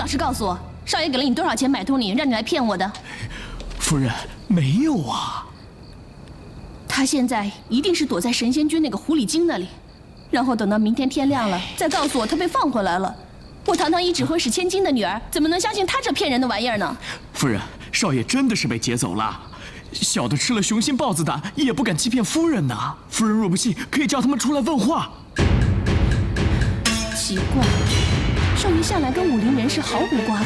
老实告诉我，少爷给了你多少钱买通你，让你来骗我的？夫人，没有啊。他现在一定是躲在神仙居那个狐狸精那里，然后等到明天天亮了，再告诉我他被放回来了。我堂堂一指挥使千金的女儿，怎么能相信他这骗人的玩意儿呢？夫人，少爷真的是被劫走了。小的吃了雄心豹子胆，也不敢欺骗夫人呐。夫人若不信，可以叫他们出来问话。奇怪，少爷向来跟武林人士毫无瓜葛，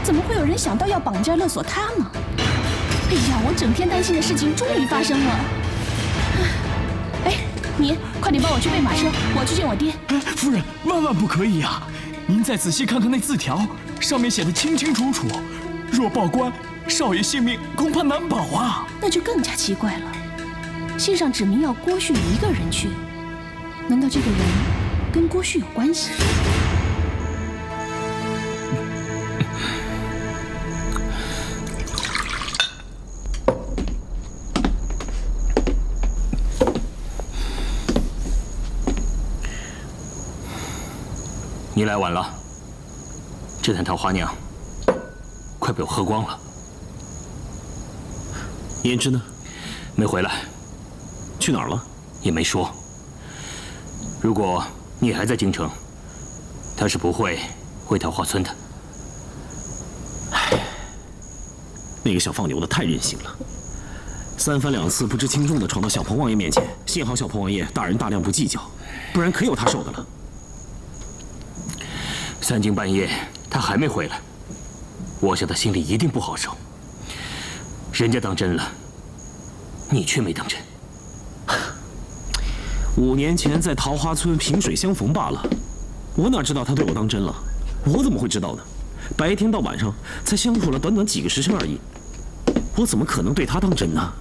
怎么会有人想到要绑架勒索他呢？哎呀，我整天担心的事情终于发生了。哎，你快点帮我去备马车，我要去见我爹。哎，夫人，万万不可以呀！您再仔细看看那字条，上面写的清清楚楚，若报官，少爷性命恐怕难保啊！那就更加奇怪了，信上指明要郭旭一个人去，难道这个人跟郭旭有关系？你来晚了，这坛桃花酿快被我喝光了。胭脂呢？没回来，去哪儿了？也没说。如果你还在京城，他是不会回桃花村的。唉，那个小放牛的太任性了，三番两次不知轻重的闯到小鹏王爷面前，幸好小鹏王爷大人大量不计较，不然可有他受的了。三更半夜他还没回来，我想他心里一定不好受。人家当真了，你却没当真。5年前在桃花村萍水相逢罢了，我哪知道他对我当真了？我怎么会知道呢？白天到晚上才相处了短短几个时辰而已，我怎么可能对他当真呢？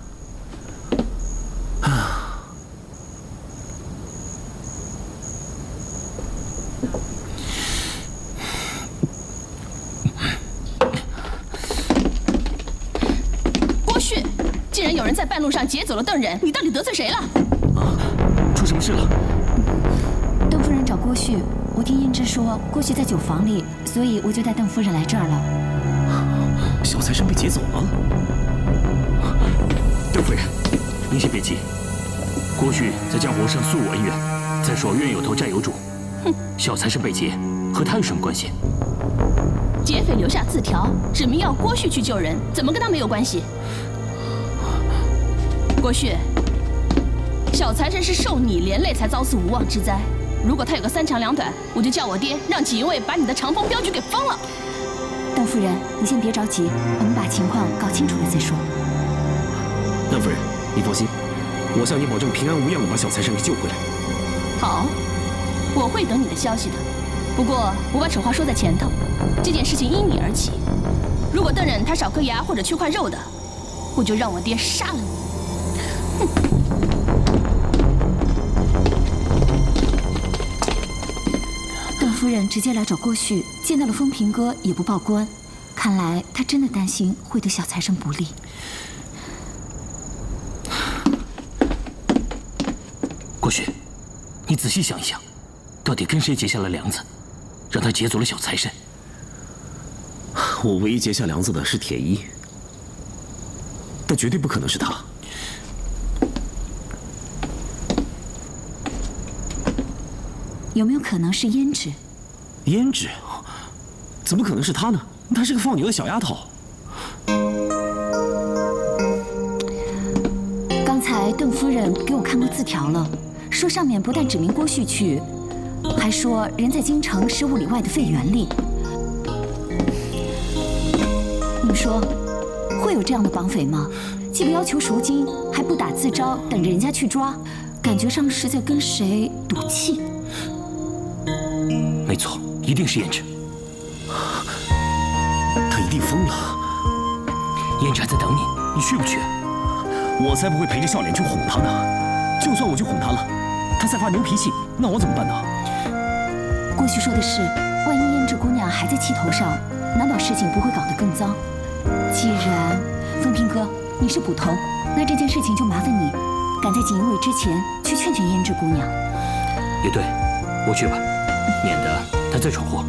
有人在半路上劫走了邓忍，你到底得罪谁了？啊，出什么事了？邓夫人找郭旭，我听胭脂说郭旭在酒房里，所以我就带邓夫人来这儿了。小财神被劫走了？邓夫人，您先别急，郭旭在江湖上素无恩怨，再说冤有头债有主，小财神被劫和他有什么关系？劫匪留下字条，指明要郭旭去救人，怎么跟他没有关系？郭旭，小财神是受你连累才遭此无妄之灾。如果他有个3长2短，我就叫我爹让锦衣卫把你的长风镖局给封了。邓夫人，你先别着急，我们把情况搞清楚了再说。邓夫人，你放心，我向你保证平安无恙的把小财神给救回来。好，我会等你的消息的。不过我把丑话说在前头，这件事情因你而起。如果邓忍他少颗牙或者缺块肉的，我就让我爹杀了你。邓夫人直接来找郭旭，见到了风平哥也不报官，看来他真的担心会对小财神不利。郭旭，你仔细想一想，到底跟谁结下了梁子，让他劫走了小财神？我唯一结下梁子的是铁衣，但绝对不可能是他。有没有可能是胭脂？胭脂？怎么可能是她呢？她是个放牛的小丫头。刚才邓夫人给我看过字条了，说上面不但指明郭旭去，还说人在京城15里外的废园里。你们说，会有这样的绑匪吗？既不要求赎金，还不打自招，等着人家去抓，感觉上是在跟谁赌气。没错，一定是胭脂。他一定疯了。胭脂还在等你，你去不去？我才不会陪着笑脸去哄他呢。就算我去哄他了，他再发牛脾气，那我怎么办呢？郭旭说的是，万一胭脂姑娘还在气头上，难保事情不会搞得更糟。既然风平哥你是捕头，那这件事情就麻烦你，赶在锦衣卫之前去劝劝胭脂姑娘。也对，我去吧，免得他再闯祸。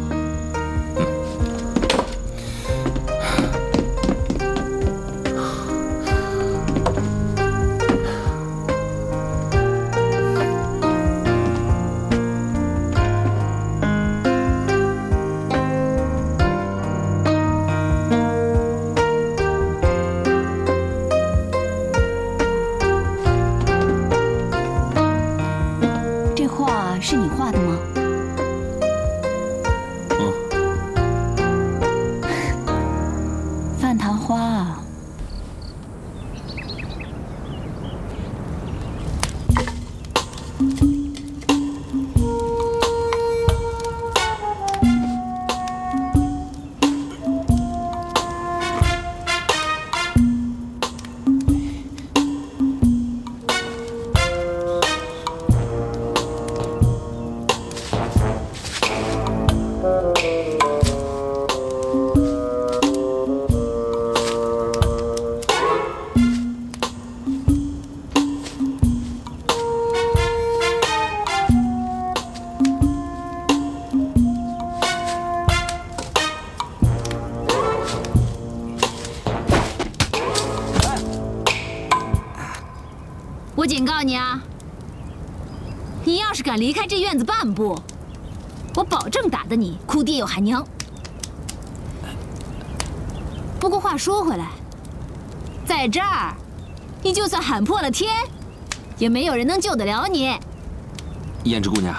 你啊，你要是敢离开这院子半步，我保证打得你哭爹又喊娘。不过话说回来，在这儿，你就算喊破了天，也没有人能救得了你。胭脂姑娘，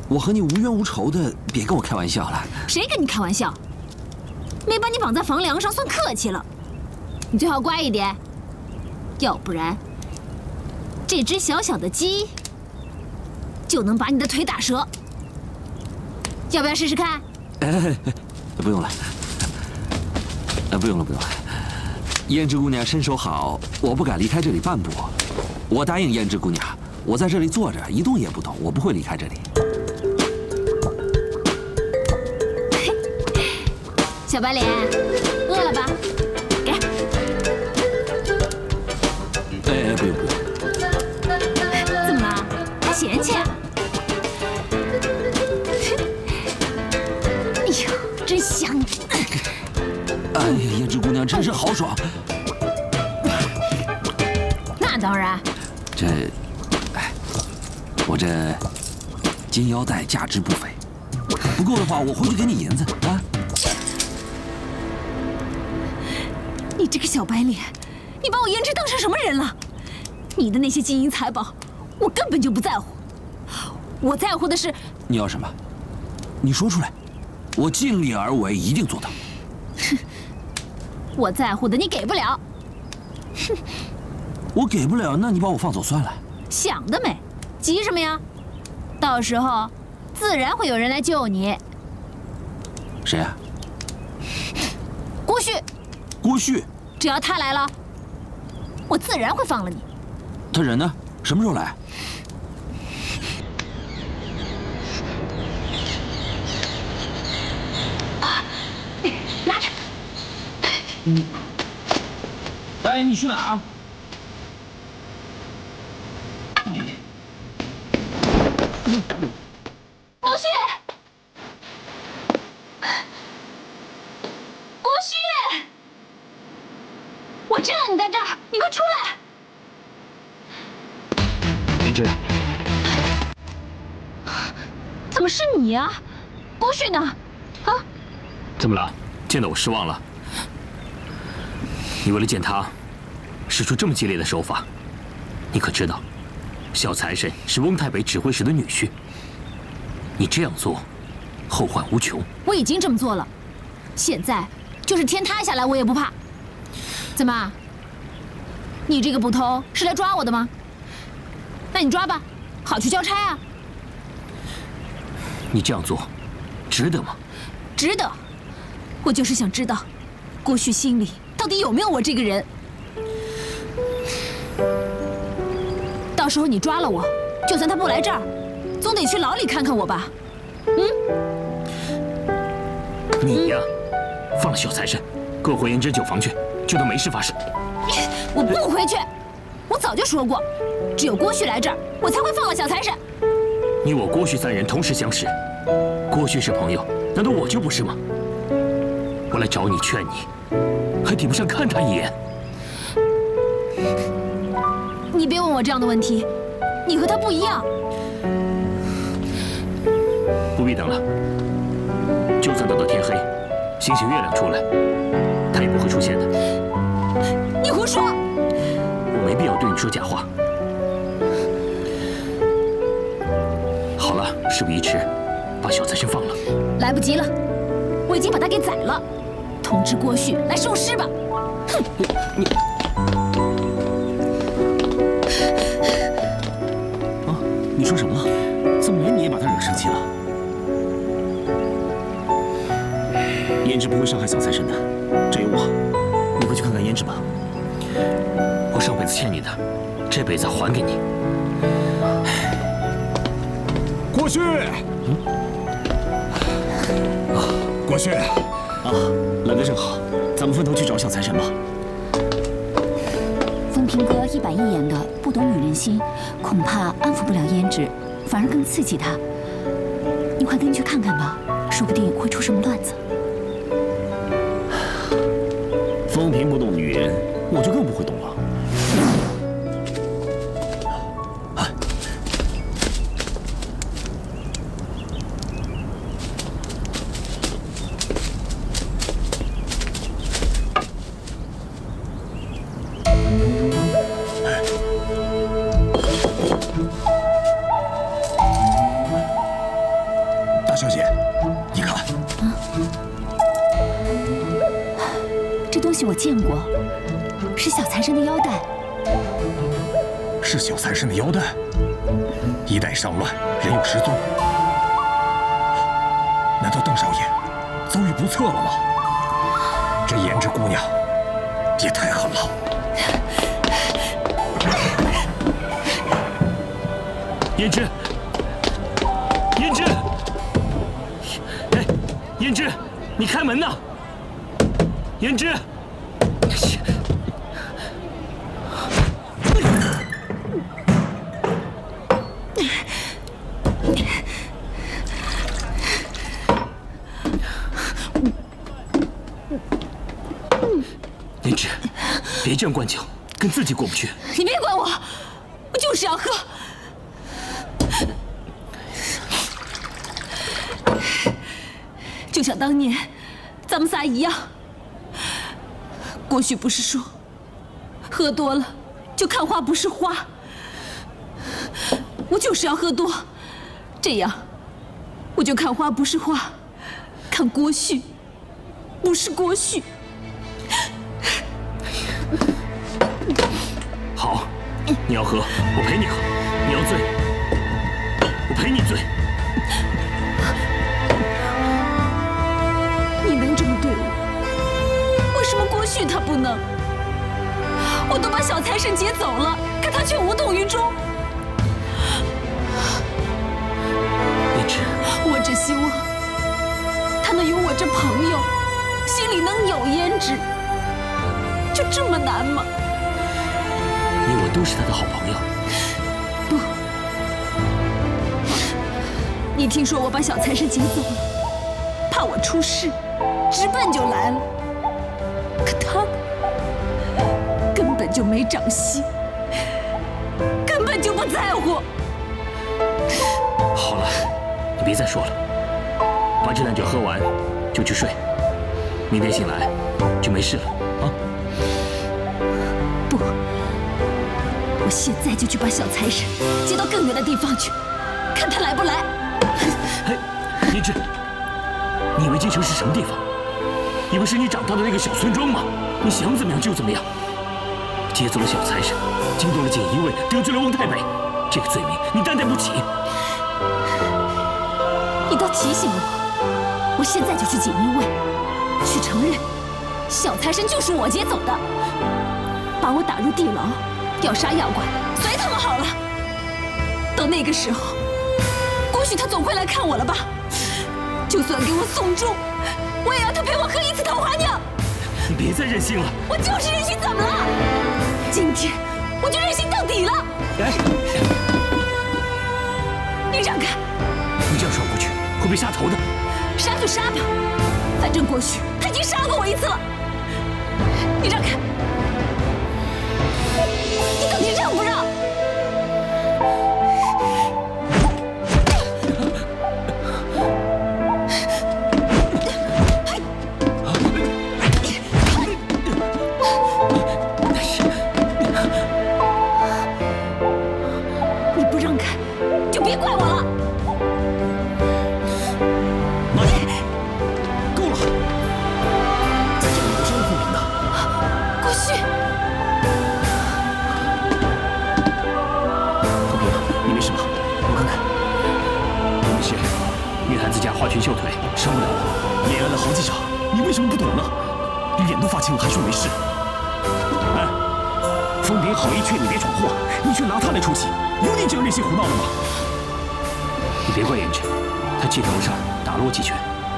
我和你无冤无仇的，别跟我开玩笑了。谁跟你开玩笑？没把你绑在房梁上算客气了。你最好乖一点，要不然这只小小的鸡就能把你的腿打折。要不要试试看？不用了，不用了，不用了。胭脂姑娘身手好，我不敢离开这里半步。我答应胭脂姑娘，我在这里坐着一动也不动，我不会离开这里。小白脸，饿了吧？给。不用不用。怎么了？还嫌弃啊？哎呦，真香！哎呀，胭脂姑娘真是豪爽。那当然。我这金腰带价值不菲，不够的话我回去给你银子啊。你这个小白脸，你把我胭脂当成什么人了？你的那些金银财宝，我根本就不在乎。我在乎的是……你要什么？你说出来，我尽力而为，一定做到。我在乎的你给不了。我给不了，那你把我放走算了。想得美，急什么呀？到时候自然会有人来救你。谁啊？郭旭。郭旭。只要他来了，我自然会放了你。他人呢？什么时候来？拿着。哎，你去哪儿？郭旭，郭旭，我知道你在这儿，你快出来！胭脂，怎么是你啊？郭旭呢？啊？怎么了？见到我失望了？你为了见他，使出这么激烈的手法，你可知道，小财神是翁太北指挥使的女婿。你这样做，后患无穷。我已经这么做了，现在就是天塌下来我也不怕。怎么？你这个捕头是来抓我的吗？那你抓吧，好去交差啊。你这样做，值得吗？值得。我就是想知道，郭旭心里到底有没有我这个人。到时候你抓了我，就算他不来这儿，总得去牢里看看我吧。你呀，放了小财神，各回胭脂酒房去，就当没事发生。我不回去，我早就说过，只有郭旭来这儿，我才会放了小财神。你我郭旭三人同时相识，郭旭是朋友，难道我就不是吗？我来找你劝你，还抵不上看他一眼。你别问我这样的问题，你和他不一样。不必等了，就算等到天黑，星星月亮出来，他也不会出现的。你胡说！我没必要对你说假话。好了，事不宜迟，把小财神放了。来不及了，我已经把他给宰了。通知郭旭来收尸吧。哼！你说什么了？怎么连你也把他惹生气了？胭脂不会伤害小财神的，这有我。你回去看看胭脂吧。我上辈子欠你的，这辈子还给你。郭旭，郭旭，来得正好，咱们分头去找小财神吧。风平哥一板一眼的，不懂女人心，恐怕安抚不了胭脂，反而更刺激她。你快跟去看看吧，说不定会出什么乱子。风平不懂女人，我就更不会懂了。风平哥，你这是要干什么？胭脂，你看，小财神已经放了。你看看，胭脂，你看看，小财神。你这是要干什么？胭脂，你看看，小财神。胭脂，你看看，小财神。胭脂，你看看，小财神。许我见过，是小财神的腰带。是小财神的腰带，衣带上乱，人有失踪。难道邓少爷遭遇不测了吗？这胭脂姑娘也太狠了。胭脂，胭脂，哎，胭脂，你开门呐！胭脂。胭脂，别这样灌酒，跟自己过不去。你别管我，我就是要喝。就像当年咱们仨一样，郭旭不是说喝多了就看花不是花，我就是要喝多，这样我就看花不是花，看郭旭不是郭旭。好，你要喝，我陪你喝；你要醉，我陪你醉。你能这么对我，为什么郭旭他不能？我都把小财神劫走了，可他却无动于衷。胭脂，我只希望他能有我这朋友，心里能有胭脂，就这么难吗？你我都是他的好朋友。不，你听说我把小财神劫走了，怕我出事，直奔就来了。可他根本就没长心，根本就不在乎。好了，你别再说了，把这2酒喝完就去睡，明天醒来就没事了啊。不，我现在就去把小财神接到更远的地方去，看他来不来。嘿，胭脂，你以为京城是什么地方？以为是你长大的那个小村庄吗？你想怎么样就怎么样。劫走了小财神，惊动了锦衣卫，得罪了翁太北，这个罪名你担待不起。你倒提醒我，我现在就去锦衣卫，去承认小财神就是我劫走的，把我打入地牢，要杀要剐，随他们好了。到那个时候，郭旭他总会来看我了吧？就算给我送终，我也要他陪我喝一次桃花酿。你别再任性了。我就是任性，怎么了？今天我就任性到底了。哎，你让开！你这样耍过去会被杀头的。杀就杀吧，反正郭旭他已经杀过我一次了。你让开！你到底让不让？你不让开，就别怪我了。慢点，够了！再这样你会伤了凤鸣的。郭旭，凤鸣，你没事吧？我看看。没事，女孩子家花拳绣腿，伤不了我。连挨了好几场，你为什么不懂呢？脸都发青了还说没事？哎，风平好意劝你别闯祸，你却拿他来出气，有你这样任性胡闹的吗？你别怪胭脂，她气头上打了我几拳，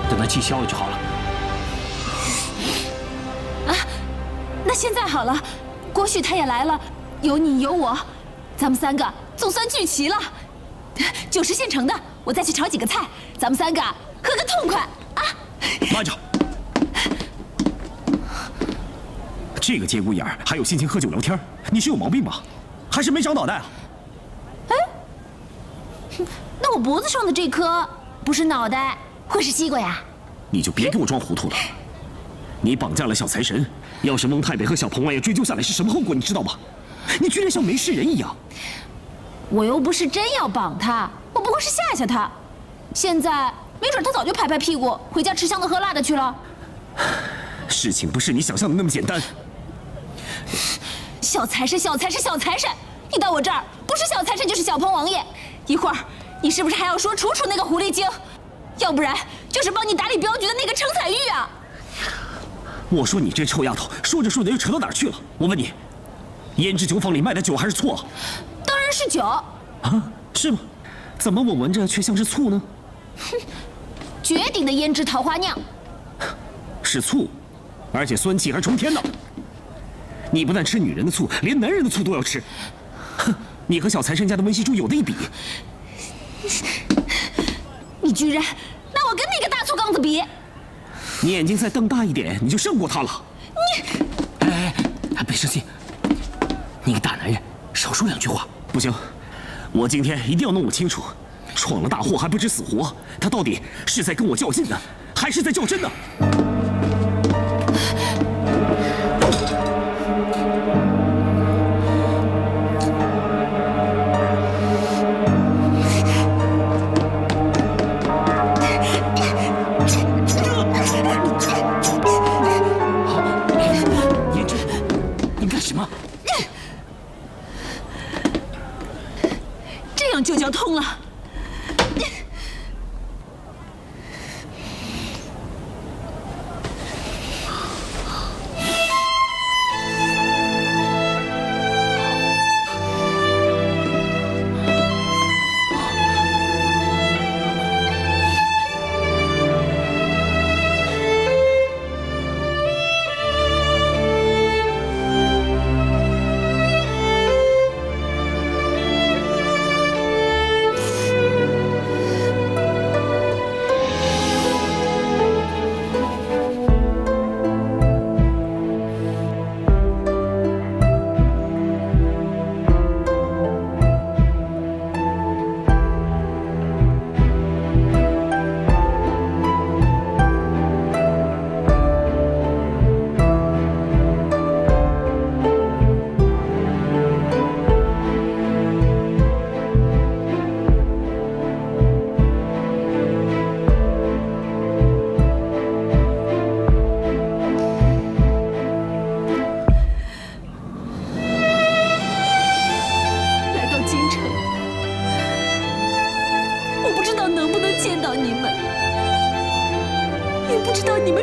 等她气消了就好了。啊，那现在好了，郭旭他也来了，有你有我，咱们3个总算聚齐了。酒是现成的，我再去炒几个菜，咱们3个喝个痛快啊！慢着，这个节骨眼儿还有心情喝酒聊天，你是有毛病吧？还是没长脑袋啊？那我脖子上的这颗不是脑袋，会是西瓜呀？你就别给我装糊涂了。你绑架了小财神，要是蒙太北和小彭王爷追究下来是什么后果，你知道吗？你居然像没事人一样。我又不是真要绑他，我不过是吓吓他。现在没准他早就拍拍屁股回家吃香的喝辣的去了。是。事情不是你想象的那么简单。小财神，小财神，小财神！你到我这儿不是小财神就是小鹏王爷。一会儿你是不是还要说楚楚那个狐狸精？要不然就是帮你打理镖局的那个程彩玉啊！我说你这臭丫头，说着说着又扯到哪儿去了？我问你，胭脂酒坊里卖的酒还是醋啊？当然是酒啊，是吗？怎么我闻着却像是醋呢？哼，绝顶的胭脂桃花酿。是醋，而且酸气还冲天呢。你不但吃女人的醋，连男人的醋都要吃。哼，你和小财神家的温稀珠有的一比。你居然拿我跟那个大醋缸子比！你眼睛再瞪大一点，你就胜过他了。你，别生气，你个大男人，少说两句话。不行，我今天一定要弄清楚，闯了大祸还不知死活，他到底是在跟我较劲呢，还是在较真呢？就叫通了。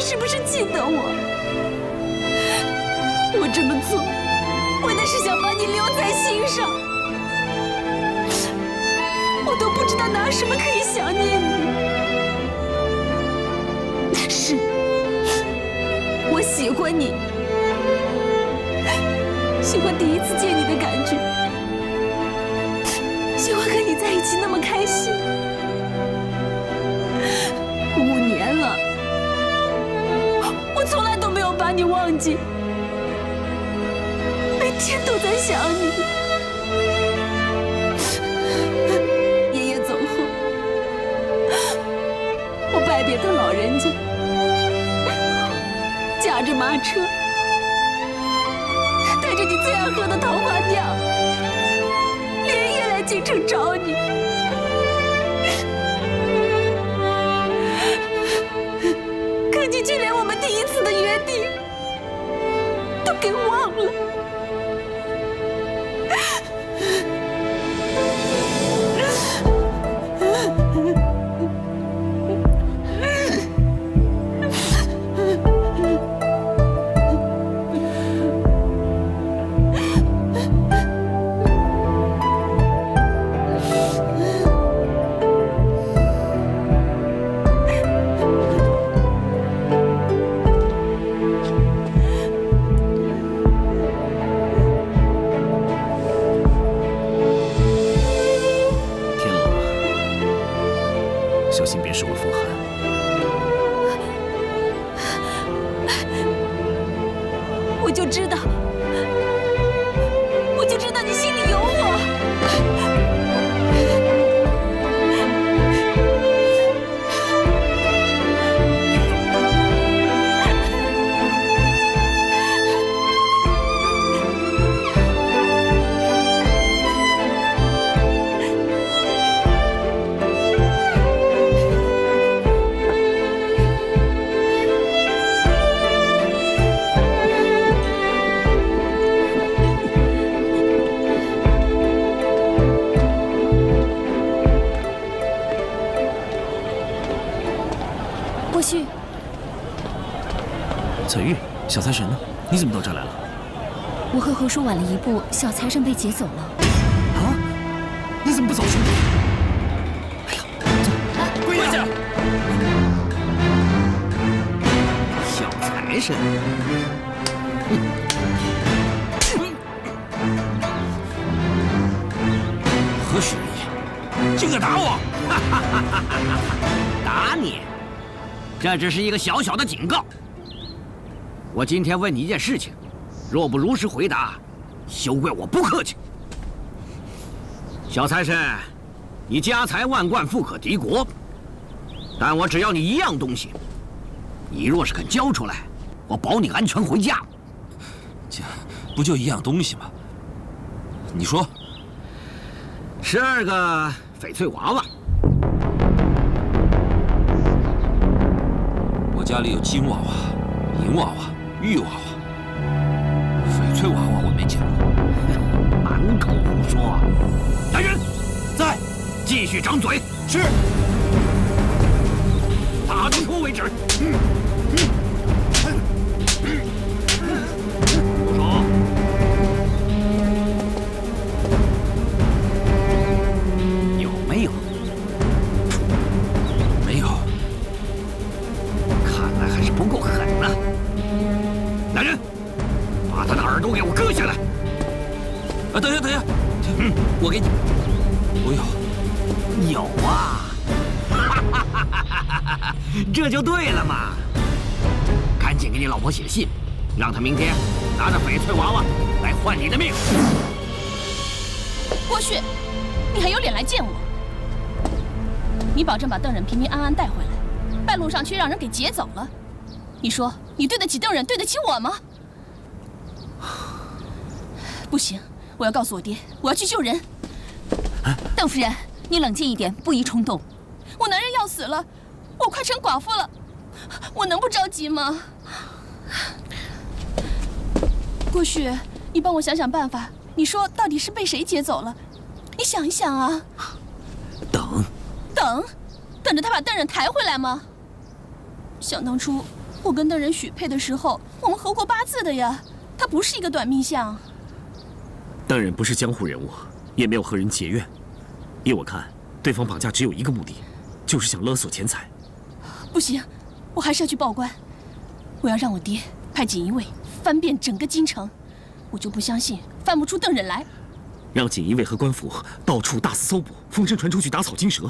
是不是记得我？我这么做，为的是想把你留在心上。我都不知道拿什么可以想念你。是，我喜欢你，喜欢第一次见你的感觉，喜欢和你在一起那么开心。5年了，我从来都没有把你忘记，每天都在想你。爷爷走后，我拜别他老人家，驾着马车，带着你最爱喝的桃花酿，连夜来京城找你。可你却连我们第一次的约定都给忘了。彩玉，小财神呢？你怎么到这来了？我和何叔晚了一步，小财神被劫走了。啊？你怎么不早说？哎呀，跪下！小财神，何许人也？竟敢打我！打你？这只是一个小小的警告。我今天问你一件事情，若不如实回答，休怪我不客气。小财神，你家财万贯，富可敌国，但我只要你一样东西，你若是肯交出来，我保你安全回家。这不就一样东西吗？你说12个翡翠娃娃。我家里有金娃娃、银娃娃、玉娃娃，翡翠娃娃我没见过。满口胡说！来人，在，继续掌嘴。是。打到头为止。住手！有没有？没有。看来还是不够狠呢。来人，把他的耳朵给我割下来！啊，等一下，等一下，我给你。我有。有啊，这就对了嘛！赶紧给你老婆写信，让她明天拿着翡翠娃娃来换你的命。郭旭，你还有脸来见我？你保证把邓忍平平安安带回来，半路上却让人给劫走了。你说你对得起邓忍，对得起我吗？不行，我要告诉我爹，我要去救人。邓夫人，你冷静一点，不宜冲动。我男人要死了，我快成寡妇了，我能不着急吗？郭旭，你帮我想想办法。你说到底是被谁劫走了？你想一想啊。等着他把邓忍抬回来吗？想当初我跟邓忍许配的时候，我们合过8字的呀。他不是一个短命相。邓忍不是江湖人物，也没有和人结怨。依我看，对方绑架只有一个目的，就是想勒索钱财。不行，我还是要去报官。我要让我爹派锦衣卫翻遍整个京城，我就不相信翻不出邓忍来。让锦衣卫和官府到处大肆搜捕，风声传出去打草惊蛇，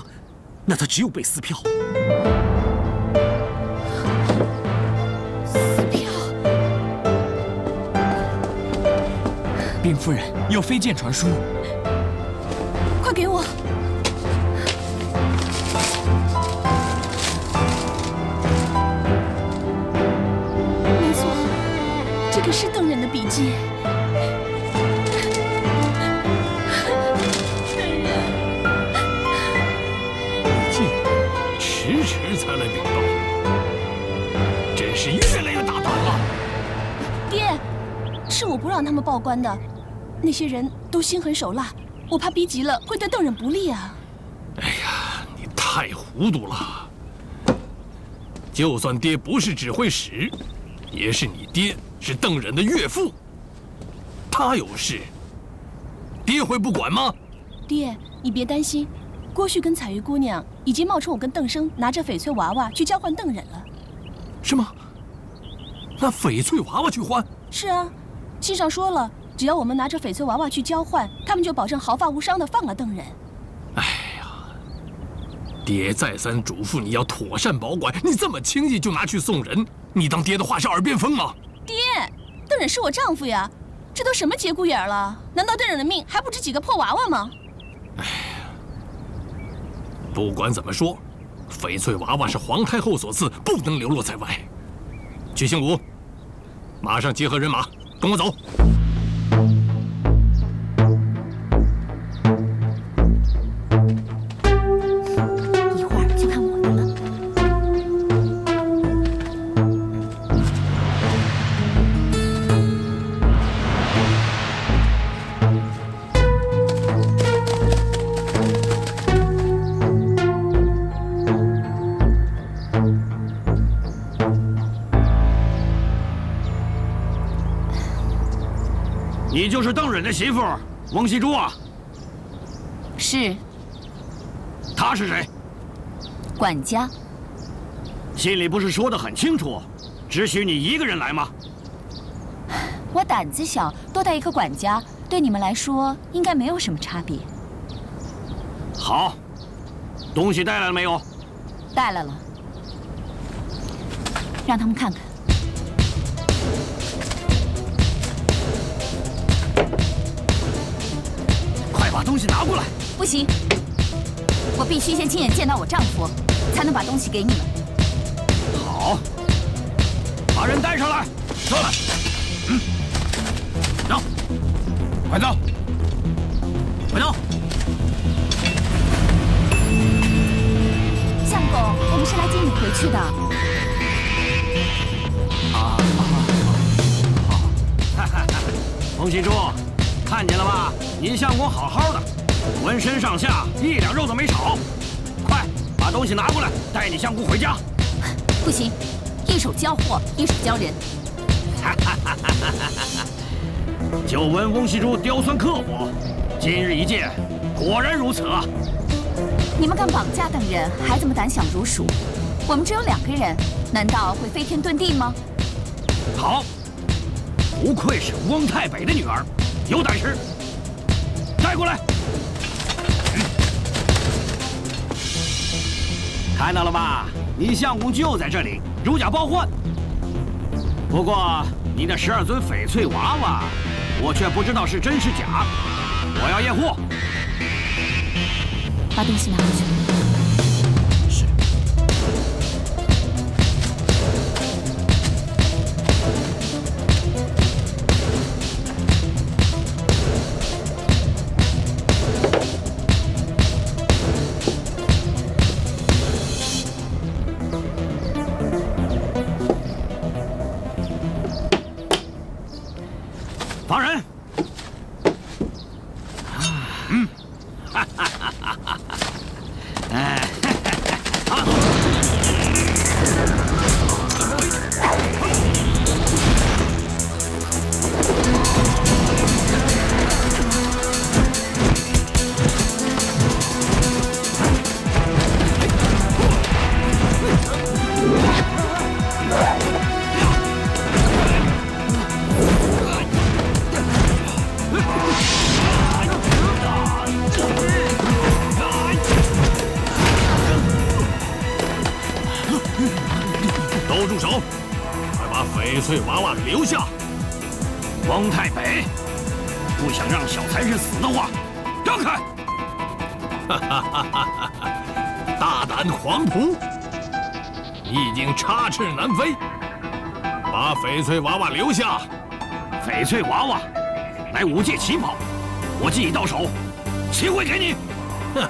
那他只有被撕票。撕票！禀夫人，有飞剑传书。快给我！没错，这个是邓忍的笔迹。迟迟才来禀报，真是越来越大胆了。爹，是我不让他们报官的，那些人都心狠手辣，我怕逼急了会对邓忍不利啊。哎呀，你太糊涂了！就算爹不是指挥使，也是你爹是邓忍的岳父，他有事，爹会不管吗？爹，你别担心，郭旭跟彩玉姑娘已经冒充我跟邓生拿着翡翠娃娃去交换邓忍了。是吗？那翡翠娃娃去换？是啊，信上说了，只要我们拿着翡翠娃娃去交换，他们就保证毫发无伤地放了邓忍。哎呀，爹再三嘱咐你要妥善保管，你这么轻易就拿去送人，你当爹的话是耳边风吗？爹，邓忍是我丈夫呀，这都什么节骨眼了？难道邓忍的命还不值几个破娃娃吗？哎呀，不管怎么说，翡翠娃娃是皇太后所赐，不能流落在外。曲兴武，马上结合人马，跟我走。一会儿就看我的了。你就是邓忍的媳妇翁熙珠啊？是。他是谁？管家。信里不是说得很清楚，只许你一个人来吗？我胆子小，多带一个管家，对你们来说应该没有什么差别。好，东西带来了没有？带来了，让他们看看。快把东西拿过来！不行，我必须先亲眼见到我丈夫，才能把东西给你们。好，把人带上来。走。走，快走，快走。相公，我们是来接你回去的。翁熙珠，看见了吧？你相公好好的，浑身上下一点肉都没少。快把东西拿过来，带你相公回家。不行，一手交货，一手交人。久闻翁熙珠刁钻刻薄，今日一见，果然如此啊！你们敢绑架等人，还这么胆小如鼠？我们只有2个人，难道会飞天遁地吗？好，不愧是翁太北的女儿，有胆识。带过来。看到了吧？你相公就在这里，如假包换。不过你的12尊翡翠娃娃，我却不知道是真是假。我要验货。把东西拿回去。是。放人！哈哈哈哈哈！哎，啊！都住手！快把翡翠娃娃留下！翁太北，不想让小财神死的话，让开！哈哈哈哈哈！大胆黄仆，你已经插翅难飞，把翡翠娃娃留下！翡翠娃娃，乃5届旗袍，我既已到手，岂会给你？哼！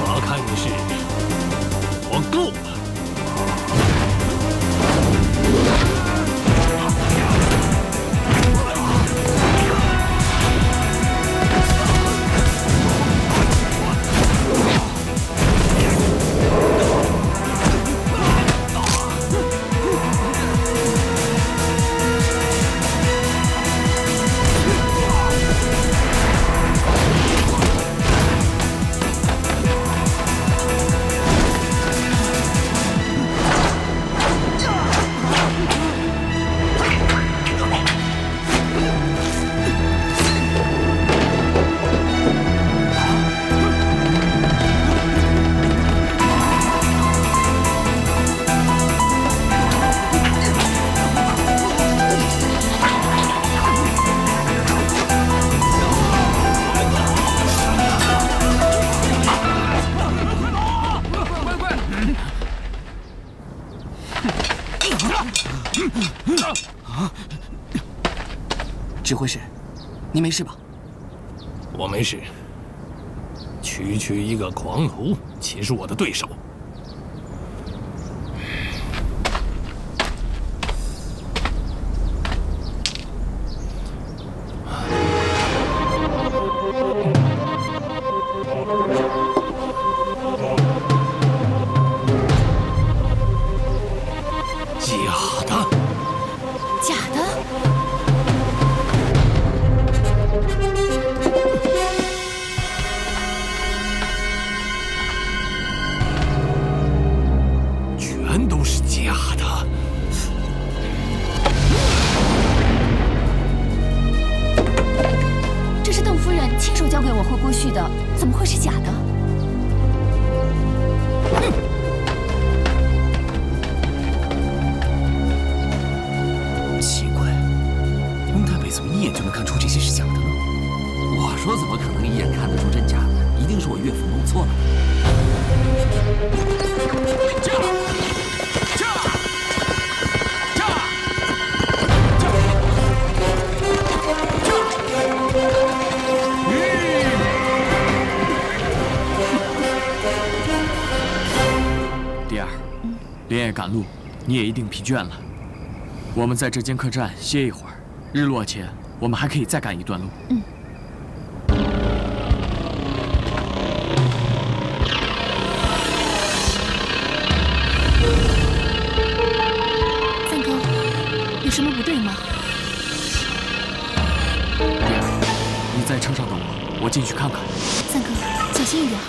我看你是我够了。指挥使，你没事吧？我没事。区一个狂徒，岂是我的对手？假的？全都是假的。这是邓夫人亲手交给我和郭旭的，怎么会是假的？奇怪，翁太尉怎么一眼就能看出这些是假的呢？我说怎么可能一眼看得出真假呢？一定是我岳父弄错了。蝶儿，连夜赶路，你也一定疲倦了。我们在这间客栈歇一会儿，日落前我们还可以再赶一段路。三哥，有什么不对吗？蝶儿，你在车上等我，我进去看看。三哥，小心一点。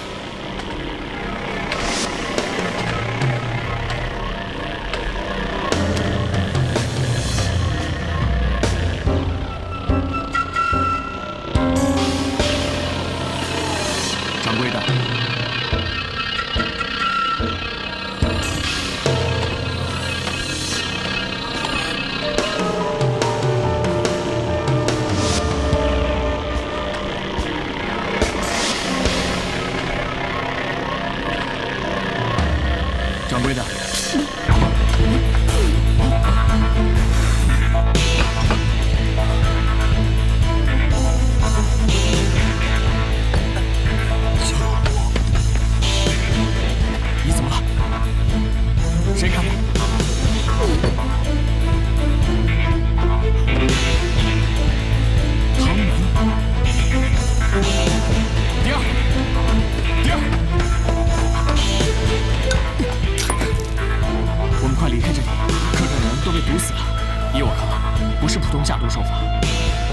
掌柜的，掌柜的，你怎么了？谁干的？唐门，蝶儿，蝶儿。我们快离开这里，客栈的人都被毒死了。依我看，不是普通下毒手法，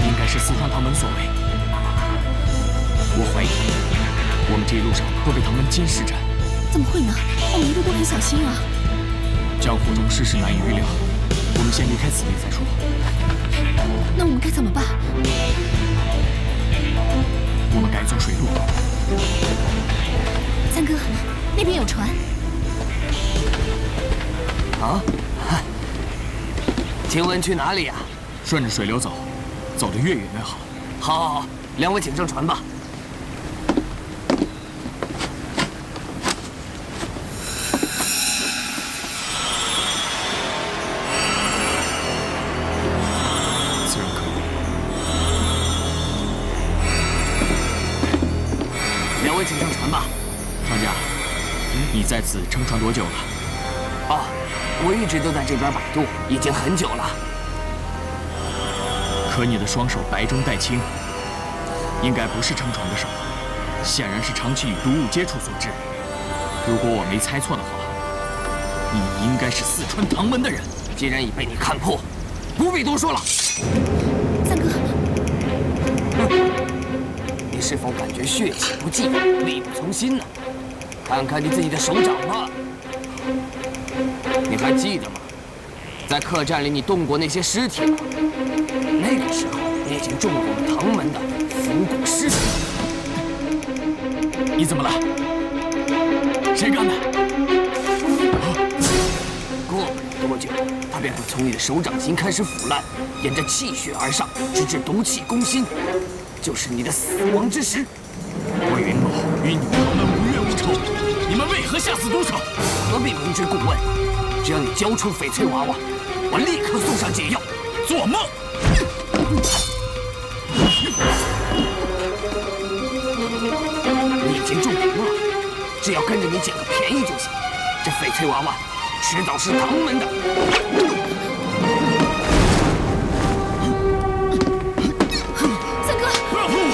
应该是四川唐门所为。我怀疑，我们这一路上都被唐门监视着。怎么会呢？我们一路都很小心啊。江湖中世事难以预料，我们先离开此地再说。那我们该怎么办？我们改走水路。三哥，那边有船。啊？请问去哪里呀？顺着水流走，走得越远越好。好，好，好，两位请上船吧。自然可以。两位请上船吧。庄家，你在此乘船多久了？啊，我一直都在这边摆渡，已经很久了。可你的双手白中带青，应该不是乘船的手，显然是长期与毒物接触所致。如果我没猜错的话，你应该是四川唐门的人。既然已被你看破，不必多说了。三哥，你是否感觉血气不济，力不从心呢？看看你自己的手掌吧。你还记得吗？在客栈里你动过那些尸体吗？那个时候你已经中了我们唐门的伏骨尸体。你怎么了？谁干的？过不了多久，它便会从你的手掌心开始腐烂，沿着气血而上，直至毒气攻心，就是你的死亡之时。我云某与你们唐门无冤无仇，你们为何下此毒手？何必明知故问？只要你交出翡翠娃娃，我立刻送上解药。做梦！你已经中毒了，只要跟着你捡个便宜就行。这翡翠娃娃迟早是唐门的。三哥，不要碰我！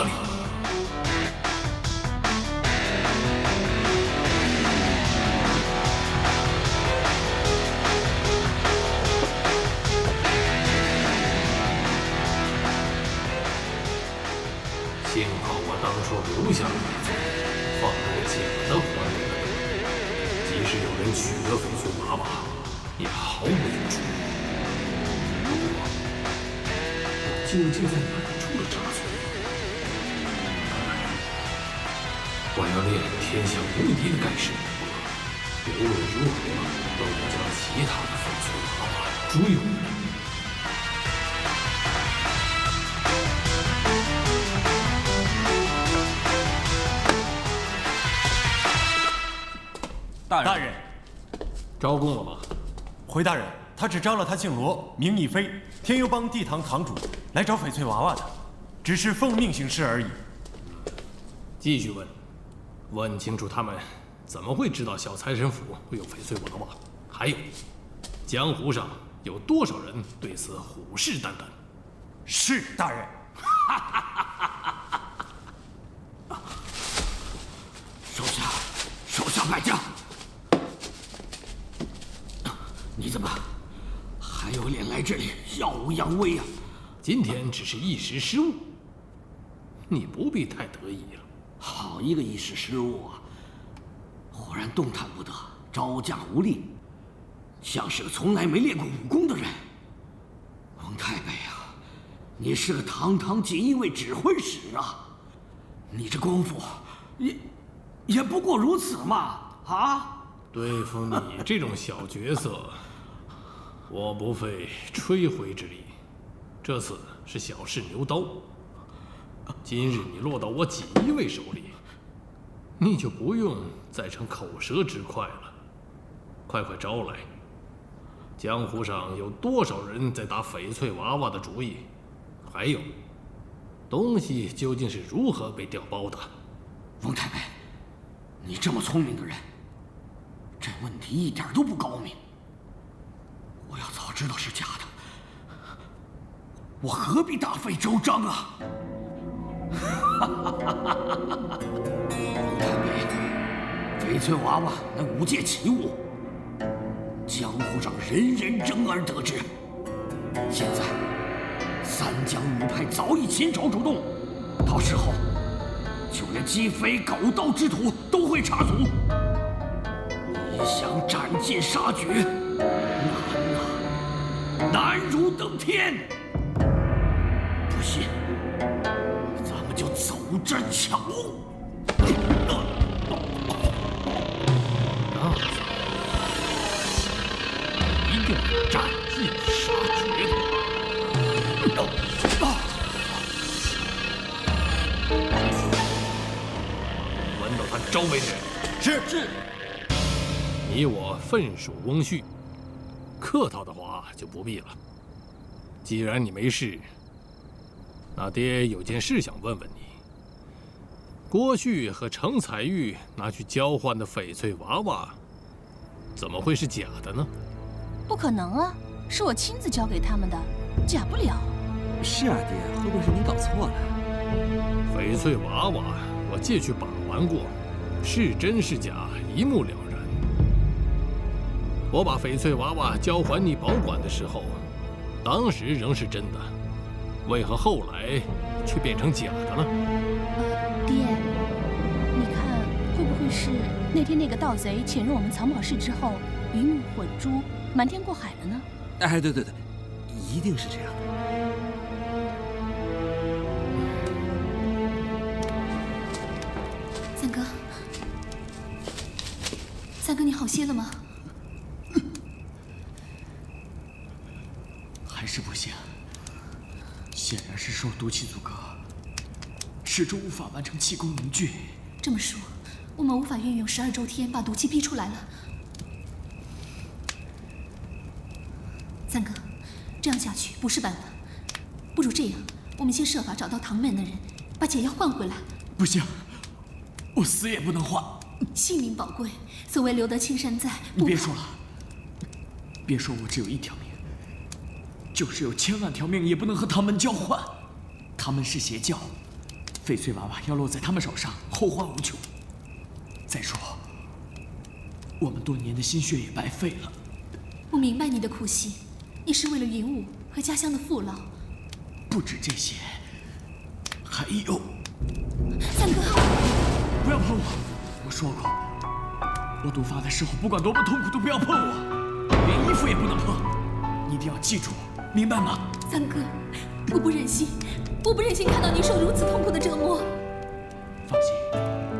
里？幸好我当初留下了翡翠，放开假的还给了你。即使有人取得翡翠娃娃，也毫无用处。不过，我究竟在哪出了差错？我要练天下无敌的盖世武功，无论如何都要将其他的翡翠娃娃追回来。大人，招供了吗？回大人，他只招了他姓罗，名义飞，天幽帮地堂堂主，来找翡翠娃娃的，只是奉命行事而已。继续问，问清楚他们怎么会知道小财神府会有翡翠娃娃？还有，江湖上有多少人对此虎视眈眈？是大人。手下败将。你怎么还有脸来这里耀武扬威啊？今天只是一时失误，你不必太得意了。好一个一时失误啊！忽然动弹不得，招架无力，像是个从来没练过武功的人。翁太尉啊，你是个堂堂锦衣卫指挥使啊，你这功夫也不过如此嘛！啊！对付你这种小角色，我不费吹灰之力。这次是小试牛刀，今日你落到我锦衣卫手里，你就不用再逞口舌之快了。快快招来！江湖上有多少人在打翡翠娃娃的主意？还有，东西究竟是如何被调包的？翁太尉，你这么聪明的人，这问题一点都不高明。我要早知道是假的，我何必大费周章啊！翁太尉，翡翠娃娃乃五界奇物，江湖上人人争而得之。现在三江五派早已秦朝主动，到时候就连鸡飞狗盗之徒都会插足。你想斩尽杀绝，难啊，难如登天。不信，咱们就走着瞧。一定要斩尽杀绝的。闻到他招为止。是。你我分属翁婿，客套的话就不必了。既然你没事，那爹有件事想问问你。郭旭和程彩玉拿去交换的翡翠娃娃，怎么会是假的呢？不可能啊，是我亲自交给他们的，假不了。是啊，爹，会不会是你搞错了？翡翠娃娃我借去把玩过，是真是假一目了然。我把翡翠娃娃交还你保管的时候，当时仍是真的，为何后来却变成假的了？爹，你看会不会是那天那个盗贼潜入我们藏宝室之后，鱼目混珠，瞒天过海了呢？哎，对，一定是这样的。三哥，你好些了吗？还是不行，显然是受毒气阻隔，始终无法完成气功凝聚。这么说，我们无法运用12周天把毒气逼出来了。三哥，这样下去不是办法，不如这样，我们先设法找到唐门的人，把解药换回来。不行，我死也不能换。性命宝贵，所谓留得青山在。你别说了，别说我只有1条命，就是有1000万条命也不能和唐门交换。他们是邪教，翡翠娃娃要落在他们手上，后患无穷。再说，我们多年的心血也白费了。我明白你的苦心，你是为了云雾和家乡的父老。不止这些，还有……三哥，不要碰我！我说过，我毒发的时候，不管多么痛苦，都不要碰我，连衣服也不能碰。你一定要记住，明白吗？三哥，我不忍心，我不忍心看到你受如此痛苦的折磨。放心，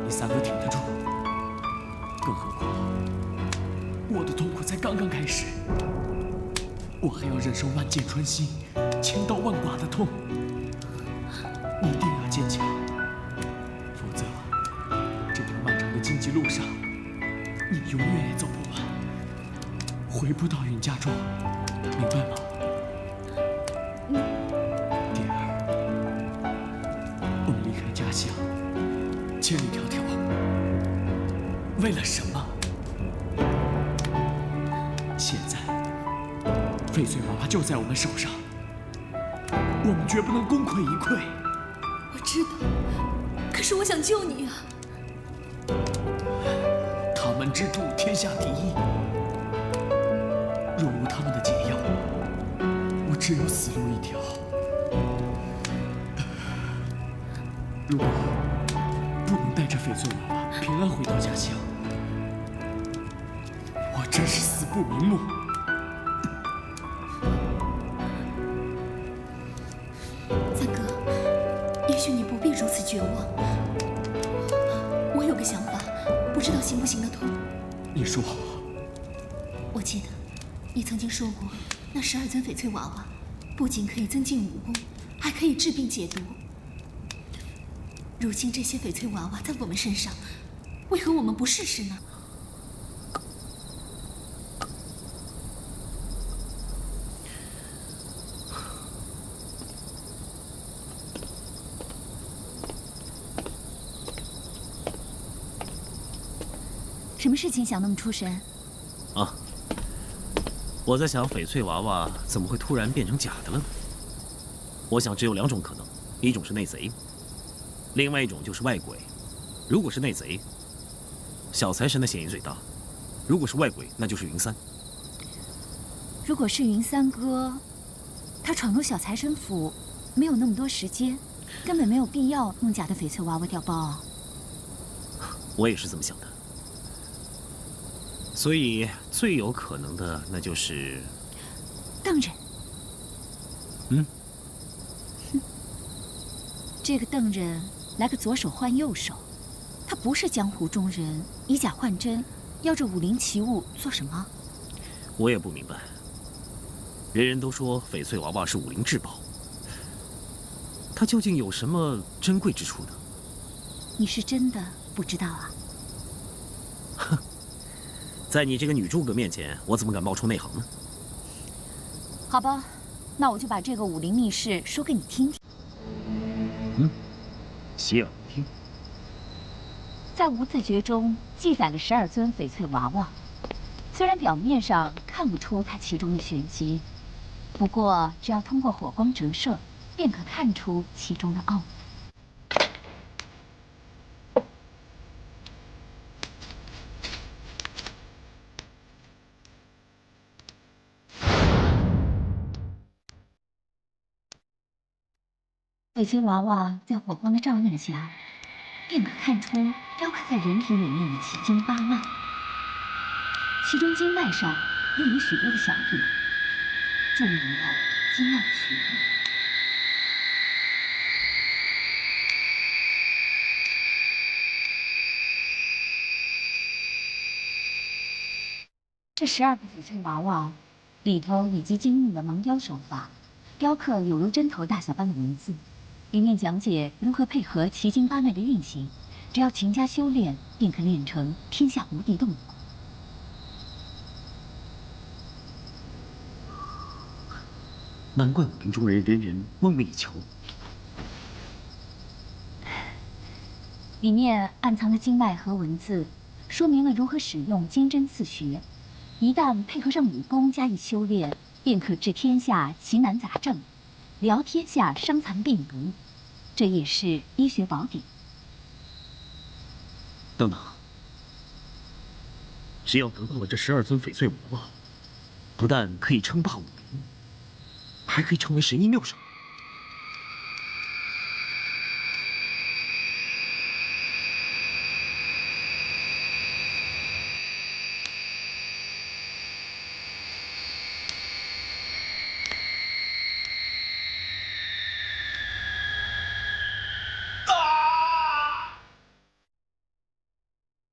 你三哥挺得住。更何况，我的痛苦才刚刚开始，我还要忍受万箭穿心、千刀万剐的痛。你一定要坚强，否则这条漫长的荆棘路上，你永远也走不完，回不到云家庄，明白吗？蝶儿，我们离开家乡，千里迢迢，为了什么？现在，翡翠娃娃就在我们手上，我们绝不能功亏一篑。我知道，可是我想救你啊！他们之助，天下第一。若无他们的解药，我只有死路一条。如果不能带着翡翠娃娃平安回到家乡，我真是死不瞑目。三哥，也许你不必如此绝望。我有个想法，不知道行不行得通。你说。我记得你曾经说过，那12尊翡翠娃娃不仅可以增进武功，还可以治病解毒。如今这些翡翠娃娃在我们身上，为何我们不试试呢？什么事情想那么出神？啊，我在想翡翠娃娃怎么会突然变成假的了呢？我想只有2种可能，一种是内贼，另外一种就是外鬼。如果是内贼，小财神的嫌疑最大；如果是外鬼，那就是云三。如果是云三哥，他闯入小财神府，没有那么多时间，根本没有必要弄假的翡翠娃娃调包啊。我也是这么想的。所以最有可能的，那就是邓人。嗯，这个邓人来个左手换右手，他不是江湖中人，以假换真，要这武林奇物做什么？我也不明白。人人都说翡翠娃娃是武林至宝，它究竟有什么珍贵之处呢？你是真的不知道啊？哼，在你这个女诸葛面前，我怎么敢冒充内行呢？好吧，那我就把这个武林秘事说给你听听。嗯，洗耳听。在无字诀中记载了12尊翡翠娃娃，虽然表面上看不出它其中的玄机，不过只要通过火光折射，便可看出其中的奥秘。翡翠娃娃在火光的照映下，便可看出雕刻在人体里面的奇经8脉，其中经脉上又有许多的小点，著名的经脉曲度。这12个翡翠娃娃里头以及精密的盲雕手法，雕刻有如针头大小般的文字。里面讲解如何配合奇经8脉的运行，只要勤加修炼，便可练成天下无敌的武功。难怪武林中人人梦寐以求。里面暗藏的经脉和文字，说明了如何使用金针刺穴。一旦配合上武功加以修炼，便可治天下奇难杂症，疗天下伤残病毒。这也是医学宝典。等等，只要得到了这12尊翡翠娃娃，不但可以称霸武林，还可以成为神医妙手。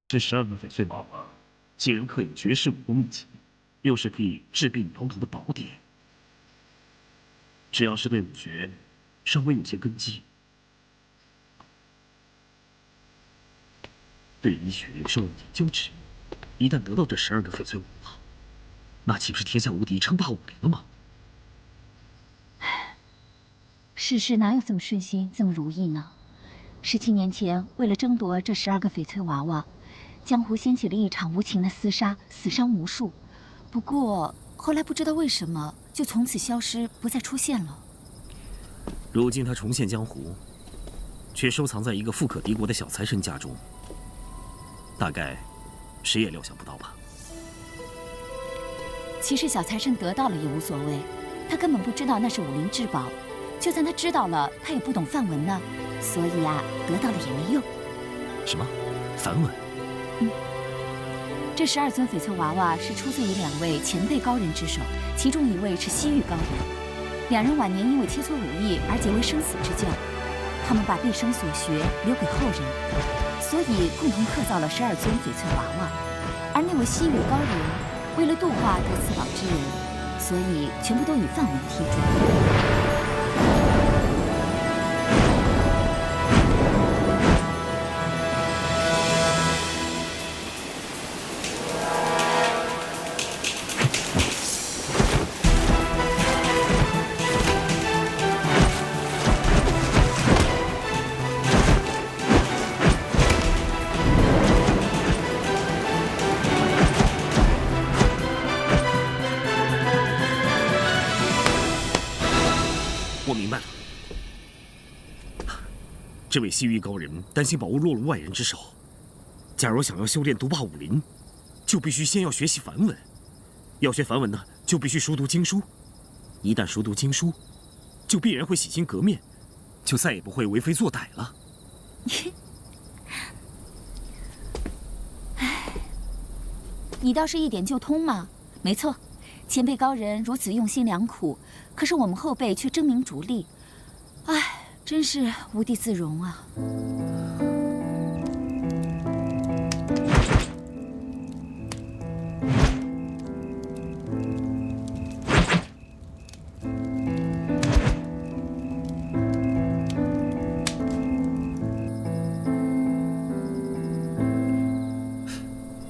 这12个翡翠娃娃，竟然可以绝世武功秘籍，又是可以治病疗毒的宝典。只要是对武学稍微有些根基，对医学稍有研究之人，一旦得到这12个翡翠娃娃，那岂不是天下无敌，称霸武林了吗？世事哪有这么顺心，这么如意呢？17年前，为了争夺这12个翡翠娃娃，江湖掀起了一场无情的厮杀，死伤无数。不过后来不知道为什么，就从此消失，不再出现了。如今他重现江湖，却收藏在一个富可敌国的小财神家中，大概谁也料想不到吧。其实小财神得到了也无所谓，他根本不知道那是武林至宝。就算他知道了，他也不懂梵文呢，所以啊，得到了也没用。什么？梵文？这12尊翡翠娃娃是出自于2位前辈高人之手，其中一位是西域高人。2人晚年因为切磋武艺而结为生死之交，他们把毕生所学留给后人，所以共同刻造了12尊翡翠娃娃。而那位西域高人为了度化得此宝之人，所以全部都以梵文题注。我明白了，这位西域高人担心宝物落入外人之手，假如想要修炼独霸武林，就必须先要学习梵文。要学梵文呢，就必须熟读经书。一旦熟读经书，就必然会洗心革面，就再也不会为非作歹了。你倒是一点就通嘛！没错，前辈高人如此用心良苦，可是我们后辈却争名逐利，唉，真是无地自容啊！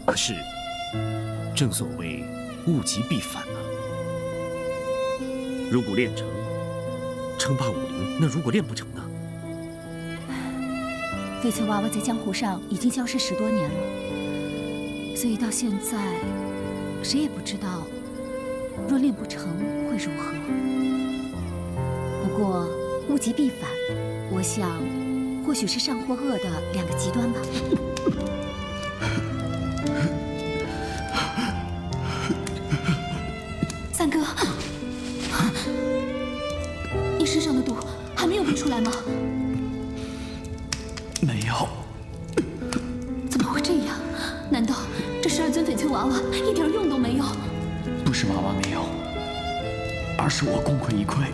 可是，正所谓物极必反啊！如果练成，称霸武林；那如果练不成呢？翡翠娃娃在江湖上已经消失10多年了，所以到现在，谁也不知道，若练不成会如何。不过物极必反，我想，或许是善或恶的2个极端吧。三哥，你身上的毒还没有逼出来吗？没有。怎么会这样？难道这12尊翡翠娃娃一点用都没有？不是娃娃没有，而是我功亏一篑。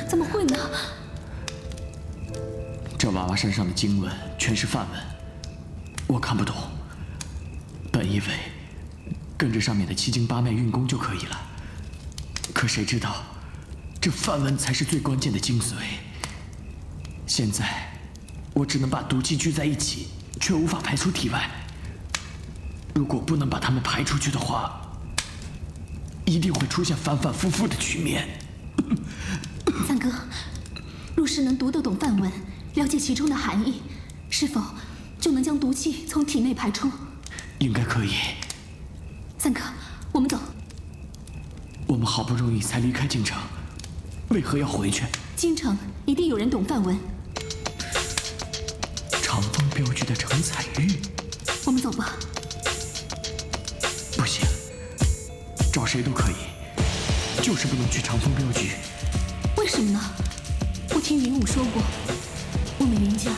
怎么会呢？这娃娃身上的经文全是梵文，我看不懂。本以为跟着上面的7经8脉运功就可以了，可谁知道这梵文才是最关键的精髓。现在我只能把毒气聚在一起，却无法排出体外。如果不能把它们排出去的话，一定会出现反反复复的局面。三哥，若是能读得懂梵文，了解其中的含义，是否就能将毒气从体内排出？应该可以。三哥，我们走。我们好不容易才离开京城，为何要回去？京城一定有人懂梵文。长风镖局的程彩玉，我们走吧。不行，找谁都可以，就是不能去长风镖局。为什么呢？我听云武说过，我们云家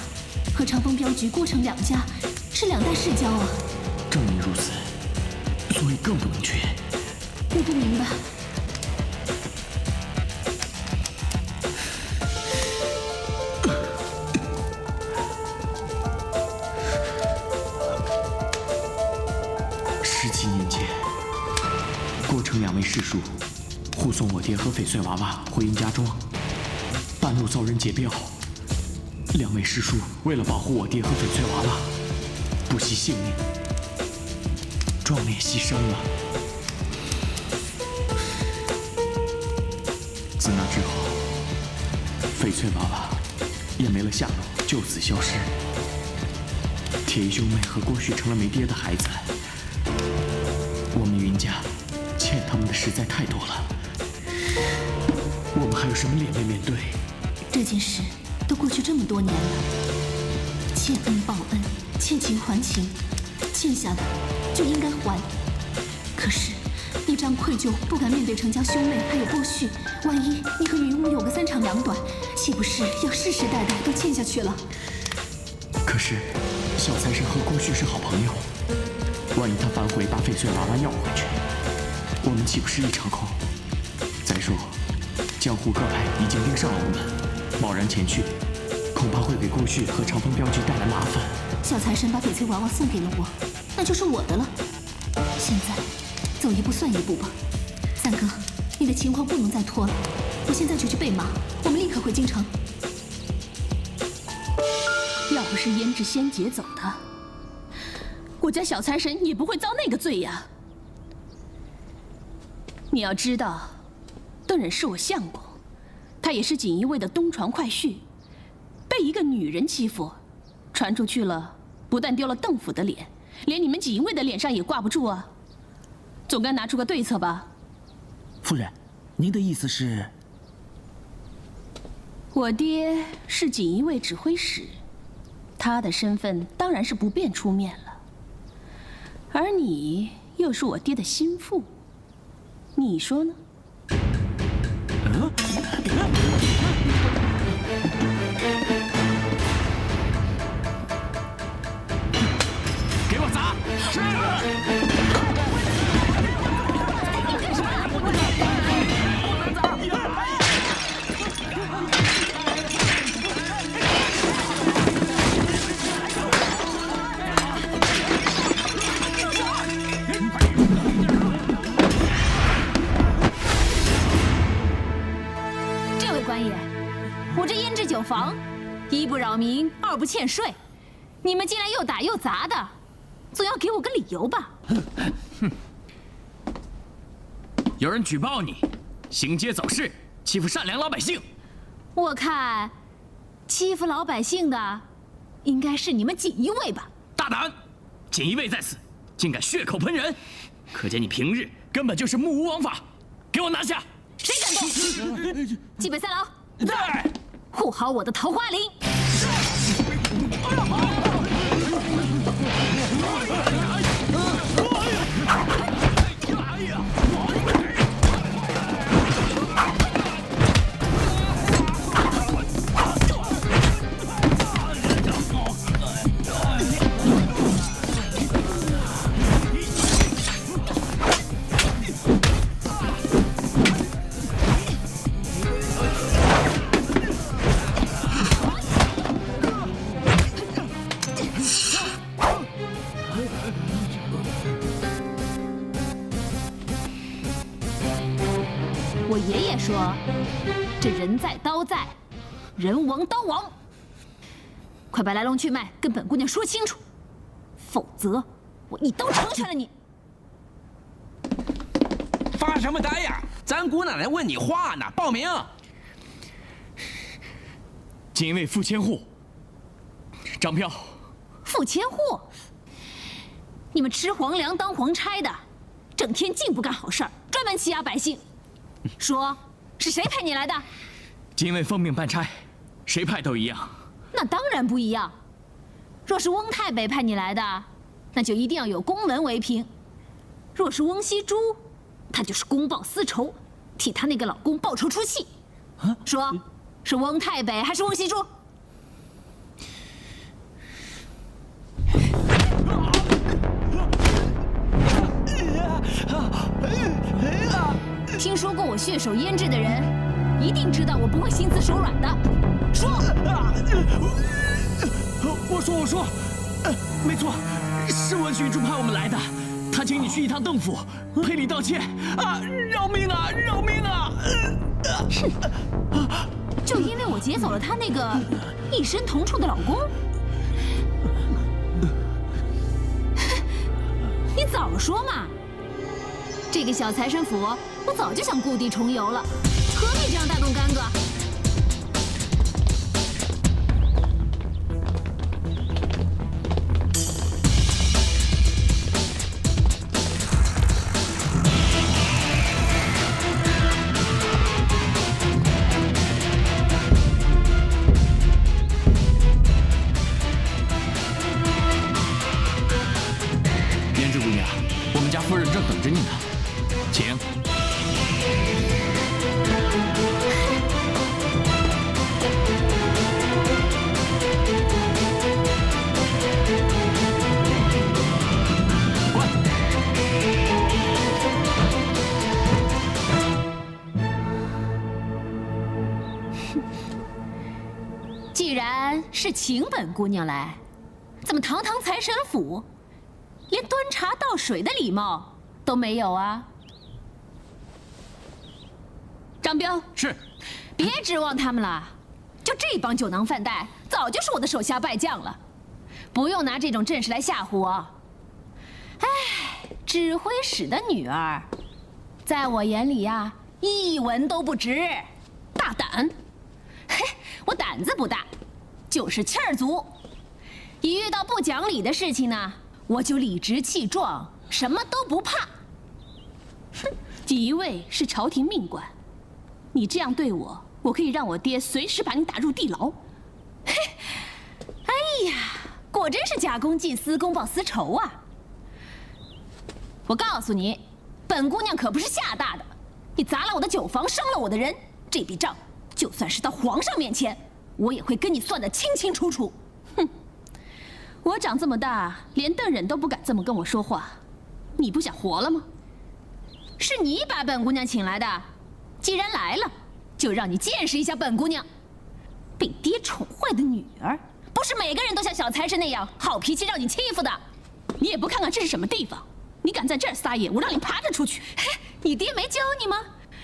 和长风镖局、郭城两家是两代世交啊。正因如此，所以更不能去。我不明白。17年前，郭城2位士庶护送我爹和翡翠娃娃回云家庄，半路遭人劫镖。2位士庶为了保护我爹和翡翠娃娃，不惜性命，壮烈牺牲了。自那之后，翡翠娃娃也没了下落，就此消失。铁衣兄妹和郭旭成了没爹的孩子。我们云家欠他们的实在太多了，我们还有什么脸面对？这件事都过去这么多年了，欠恩报恩，欠情还情，欠下的就应该还。可是一张愧疚，不敢面对程家兄妹还有郭旭，万一你和云武有个3长2短，岂不是要世世代代都欠下去了？可是小财神和郭旭是好朋友，万一他反悔把翡翠娃娃要回去，我们岂不是一场空？再说，江湖各派已经盯上了我们，贸然前去，恐怕会给郭旭和长风镖局带来麻烦。小财神把翡翠娃娃送给了我，那就是我的了。现在走一步算一步吧。三哥，你的情况不能再拖了，我现在就去备马，我们立刻回京城。要不是胭脂仙劫走他，我家小财神也不会遭那个罪呀。你要知道，邓忍是我相公，他也是锦衣卫的东床快婿，被一个女人欺负，传出去了，不但丢了邓府的脸，连你们锦衣卫的脸上也挂不住啊。总该拿出个对策吧。夫人，您的意思是？我爹是锦衣卫指挥使，他的身份当然是不便出面了。而你又是我爹的心腹，你说呢？给我砸！是。这位官爷，我这胭脂酒坊，一不扰民，二不欠税，你们竟然又打又砸的，总要给我个理由吧？哼！有人举报你行街走市，欺负善良老百姓。我看，欺负老百姓的，应该是你们锦衣卫吧？大胆！锦衣卫在此，竟敢血口喷人，可见你平日根本就是目无王法。给我拿下！谁敢动？纪北三郎，在，护好我的桃花林。我爷爷说：“这人在刀在，人亡刀亡。快把来龙去脉跟本姑娘说清楚，否则我一刀成全了你。”发什么呆呀？咱姑奶奶问你话呢，报名。锦衣卫副千户张飘。副千户？你们吃皇粮当皇差的，整天净不干好事儿，专门欺压百姓。说，是谁派你来的？警卫奉命办差，谁派都一样。那当然不一样。若是翁太北派你来的，那就一定要有公文为凭；若是翁熙珠，她就是公报私仇，替她那个老公报仇出气。说，是翁太北还是翁熙珠？听说过我血手胭脂的人，一定知道我不会心慈手软的。说，我说，没错，是温虚珠派我们来的。他请你去一趟邓府，赔礼道歉啊！饶命啊！饶命啊！就因为我劫走了他那个一身同处的老公？你早说嘛！这个小财神府，我早就想故地重游了，何必这样大动干戈？胭脂姑娘，我们家夫人正等着你呢，请。既然是请本姑娘来，怎么堂堂财神府，连端茶倒水的礼貌都没有啊？张彪，是，别指望他们了，就这帮酒囊饭袋，早就是我的手下败将了，不用拿这种阵势来吓唬我。哎，指挥使的女儿，在我眼里呀，一文都不值。大胆！嘿，我胆子不大，就是气儿足。一遇到不讲理的事情呢，我就理直气壮，什么都不怕。哼，锦衣卫是朝廷命官，你这样对我，我可以让我爹随时把你打入地牢。嘿，哎呀，果真是假公济私，公报私仇啊！我告诉你，本姑娘可不是吓大的，你砸了我的酒房，伤了我的人，这笔账就算是到皇上面前，我也会跟你算得清清楚楚。哼，我长这么大，连邓忍都不敢这么跟我说话，你不想活了吗？是你把本姑娘请来的，既然来了，就让你见识一下本姑娘。被爹宠坏的女儿，不是每个人都像小财神那样好脾气让你欺负的。你也不看看这是什么地方，你敢在这儿撒野，我让你爬着出去。嘿，你爹没教你吗？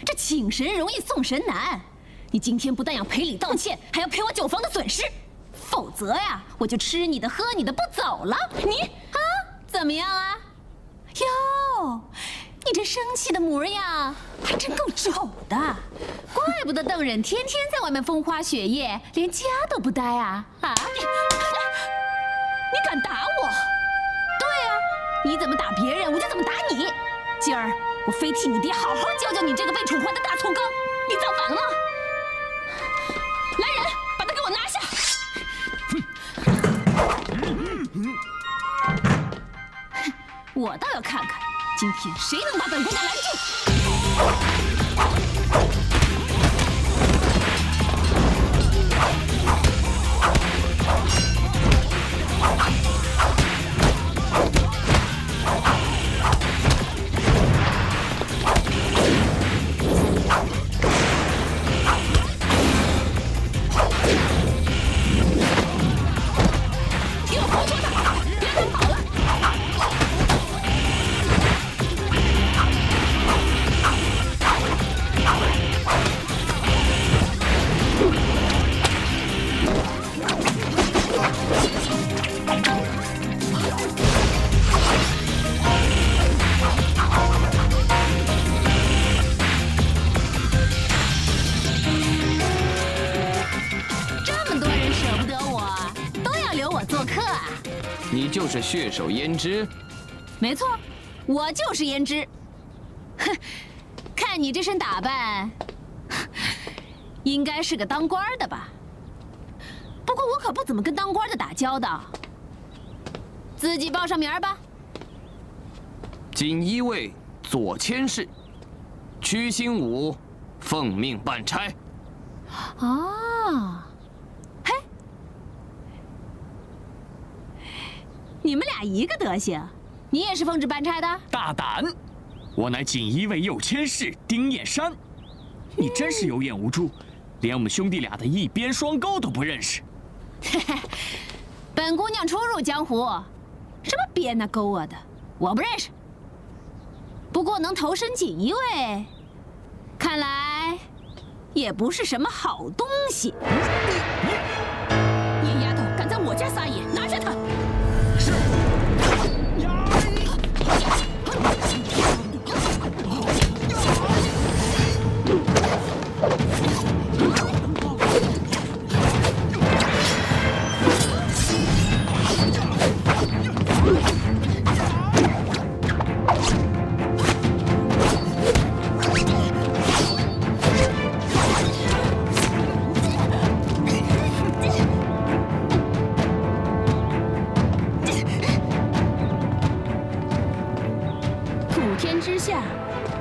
这请神容易送神难。你今天不但要赔礼道歉，还要赔我酒房的损失，否则呀，我就吃你的喝你的不走了。你啊，怎么样啊？哟，你这生气的模样还真够丑的，怪不得邓忍天天在外面风花雪月，连家都不待啊！啊！你敢打我？对呀，你怎么打别人，我就怎么打你。今儿我非替你爹好好教教你这个被宠坏的大醋缸！你造反了吗？来人，把他给我拿下！我倒要看看，今天谁能把本姑娘拦住！给我活捉他，别让他跑了！你就是血手胭脂？没错，我就是胭脂。哼，看你这身打扮，应该是个当官的吧？不过我可不怎么跟当官的打交道。自己报上名儿吧。锦衣卫左佥事，屈兴武，奉命办差。哦，嘿，你们俩一个德行，你也是奉旨办差的？大胆！我乃锦衣卫右佥事丁彦山，你真是有眼无珠，连我们兄弟俩的一边双钩都不认识。嘿嘿，本姑娘初入江湖，什么边啊钩啊的，我不认识。不过能投身锦衣卫，看来也不是什么好东西。野丫头敢在我家撒野，拿下她！是。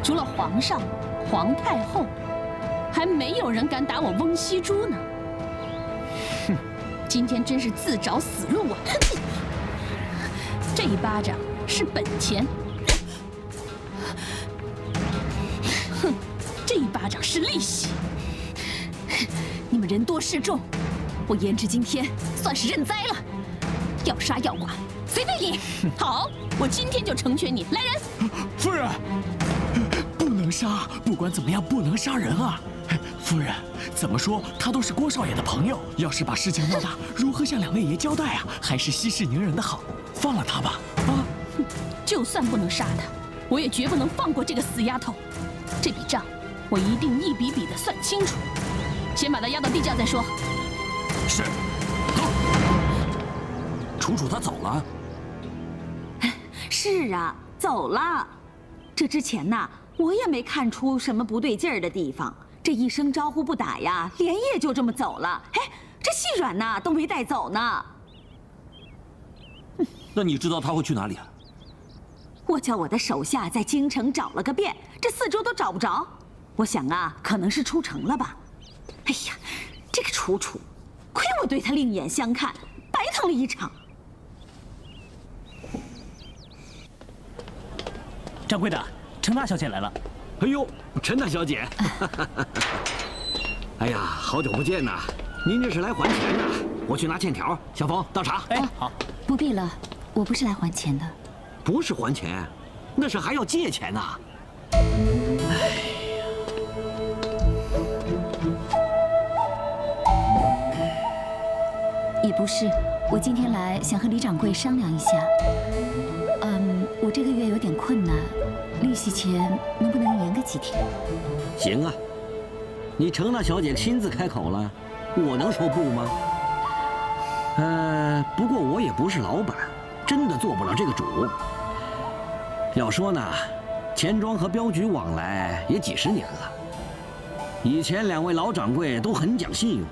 除了皇上、皇太后，还没有人敢打我翁西珠呢。哼，今天真是自找死路啊！这一巴掌是本钱，哼，这一巴掌是利息。你们人多势众，我胭脂今天算是认栽了。要杀要剐，随便你。好，我今天就成全你。来人！夫人。不能杀，不管怎么样，不能杀人啊！夫人，怎么说他都是郭少爷的朋友，要是把事情闹大，如何向两位爷交代啊？还是息事宁人的好，放了他吧。啊，就算不能杀他，我也绝不能放过这个死丫头。这笔账，我一定一笔笔的算清楚。先把她押到地窖再说。是。走。楚楚她走了。是啊，走了。这之前呐，我也没看出什么不对劲儿的地方。这一声招呼不打呀，连夜就这么走了。哎，这细软呐都没带走呢。那你知道他会去哪里啊？我叫我的手下在京城找了个遍，这四周都找不着。我想啊，可能是出城了吧。哎呀，这个楚楚，亏我对他另眼相看，白疼了一场。掌柜的，陈大小姐来了。哎呦，陈大小姐，哎呀，好久不见呐！您这是来还钱的？我去拿欠条。小冯，倒茶。哎，好，不必了，我不是来还钱的。不是还钱，那是还要借钱呐。哎呀，也不是，我今天来想和李掌柜商量一下。我这个月有点困难，利息钱能不能延个几天？行啊，你程大小姐亲自开口了，我能说不吗？不过我也不是老板，真的做不了这个主。要说呢，钱庄和镖局往来也几十年了，以前两位老掌柜都很讲信用。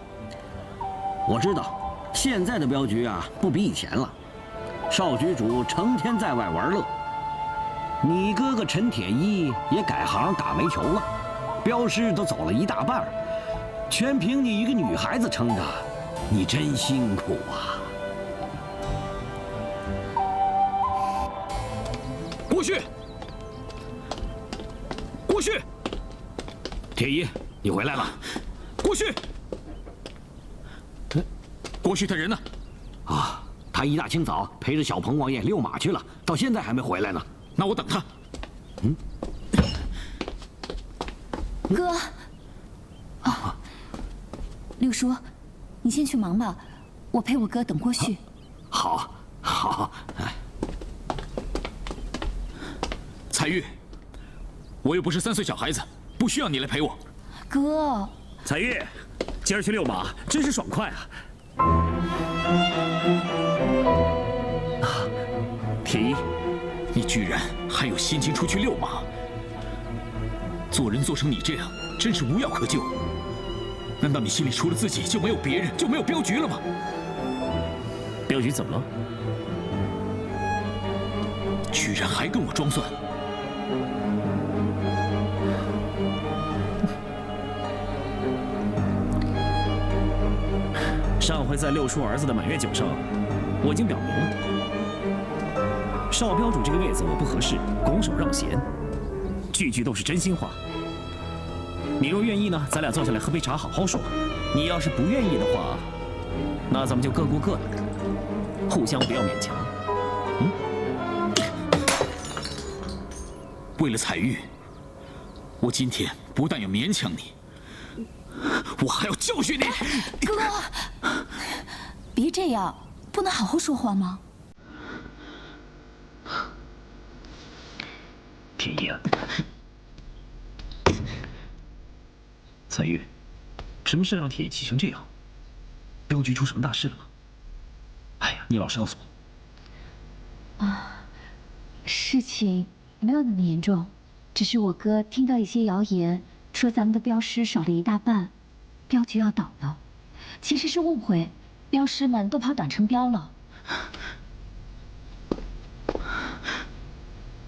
我知道，现在的镖局啊，不比以前了。少局主成天在外玩乐，你哥哥陈铁一也改行打煤球了，镖师都走了一大半，全凭你一个女孩子撑着，你真辛苦啊！郭旭，郭旭，铁一，你回来了。郭旭，郭旭他人呢？啊。他一大清早陪着小彭王爷遛马去了，到现在还没回来呢。那我等他。哥，啊，六叔，你先去忙吧，我陪我哥等郭旭。好，好。彩玉，我又不是3岁小孩子，不需要你来陪我。哥，彩玉，今儿去遛马真是爽快啊！铁一，你居然还有心情出去遛马，做人做成你这样，真是无药可救。难道你心里除了自己就没有别人，就没有镖局了吗？镖局怎么了？居然还跟我装蒜！上回在六叔儿子的满月酒上，我已经表明了，少镖主这个位子我不合适，拱手让贤，句句都是真心话。你若愿意呢，咱俩坐下来喝杯茶，好好说；你要是不愿意的话，那咱们就各顾各的，互相不要勉强。为了彩玉，我今天不但要勉强你，我还要教训你。哥，别这样，不能好好说话吗？天意啊！彩玉，什么事让铁意气成这样？镖局出什么大事了吗？哎呀，你老实告诉我。事情没有那么严重，只是我哥听到一些谣言，说咱们的镖师少了一大半，镖局要倒了。其实是误会，镖师们都跑短城镖了。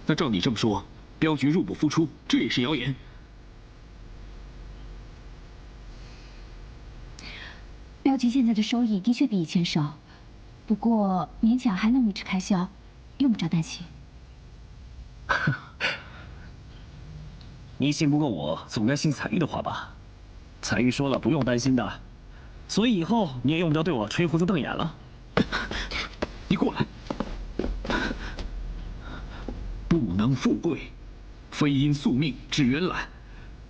那照你这么说，镖局入不敷出，这也是谣言。镖局现在的收益的确比以前少，不过勉强还能维持开销，用不着担心。你信不过我，总该信彩玉的话吧？彩玉说了不用担心的，所以以后你也用不着对我吹胡子瞪眼了。你过来！不能富贵，非因宿命致远览，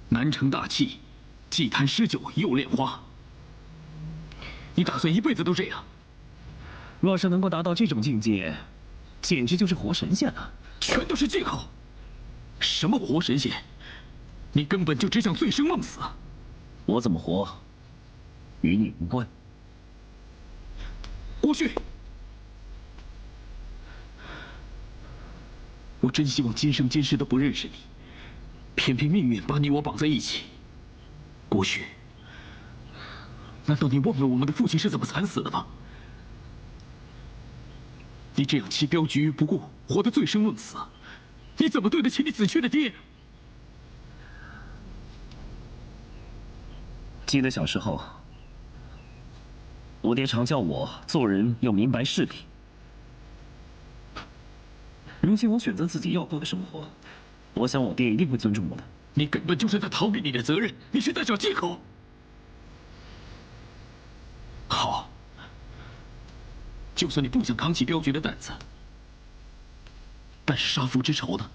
难成大器，既谈诗酒又恋花。你打算一辈子都这样？若是能够达到这种境界，简直就是活神仙了。全都是借口！什么活神仙？你根本就只想醉生梦死。我怎么活，与你无关。郭旭，我真希望今生今世都不认识你，偏偏命运把你我绑在一起。郭旭，难道你忘了我们的父亲是怎么惨死的吗？你这样弃镖局于不顾，活得醉生梦死，你怎么对得起你死去的爹？记得小时候，我爹常叫我做人要明白事理。如今我选择自己要过的生活，我想我爹一定会尊重我的。你根本就是在逃避你的责任，你是在找借口。好，就算你不想扛起镖局的担子，但是杀父之仇呢？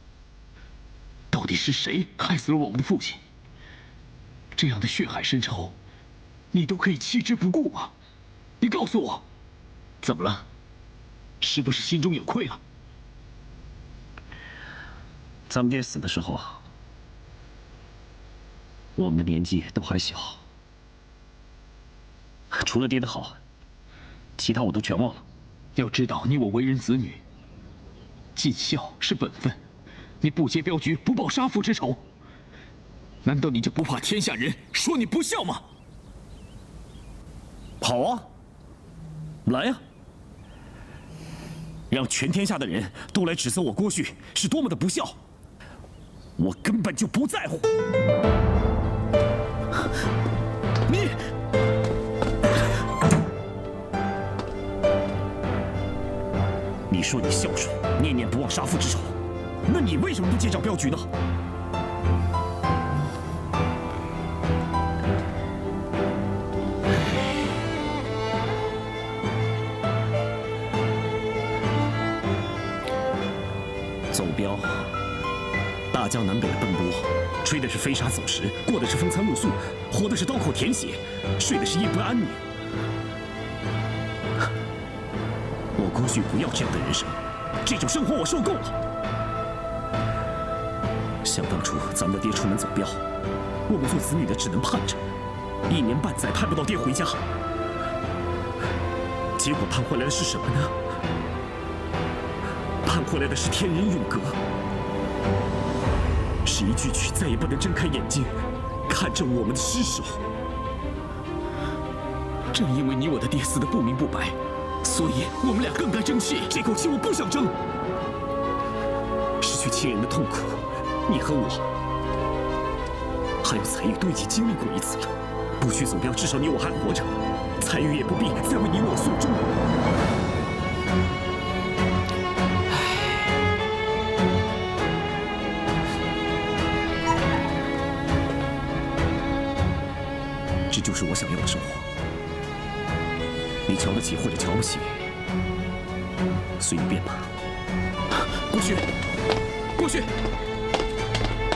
到底是谁害死了我们的父亲？这样的血海深仇，你都可以弃之不顾吗？你告诉我，怎么了？是不是心中有愧了？咱们爹死的时候，我们的年纪都还小，除了爹的好，其他我都全忘了。要知道，你我为人子女，尽孝是本分。你不接镖局，不报杀父之仇，难道你就不怕天下人说你不孝吗？好啊，来呀！让全天下的人都来指责我郭旭是多么的不孝，我根本就不在乎。你说你孝顺，念念不忘杀父之仇，那你为什么不接掌镖局呢？走镖，大江南北的奔波，吹的是飞沙走石，过的是风餐露宿，活的是刀口舔血，睡的是夜不安宁。我郭旭不要这样的人生，这种生活我受够了。想当初咱们的爹出门走镖，我们做子女的只能盼着，1年半载盼不到爹回家，结果盼回来的是什么呢？盼回来的是天人永隔，是一句句再也不能睁开眼睛看着我们的尸首。正因为你我的爹死得不明不白，所以我们俩更该争气。这口气我不想争。失去亲人的痛苦，你和我还有彩玉都已经经历过一次了。不去走镖，至少你我还活着，彩玉也不必再为你我送终。这就是我想要的生活。你瞧得起或者瞧不起，随你便吧。郭旭，郭旭，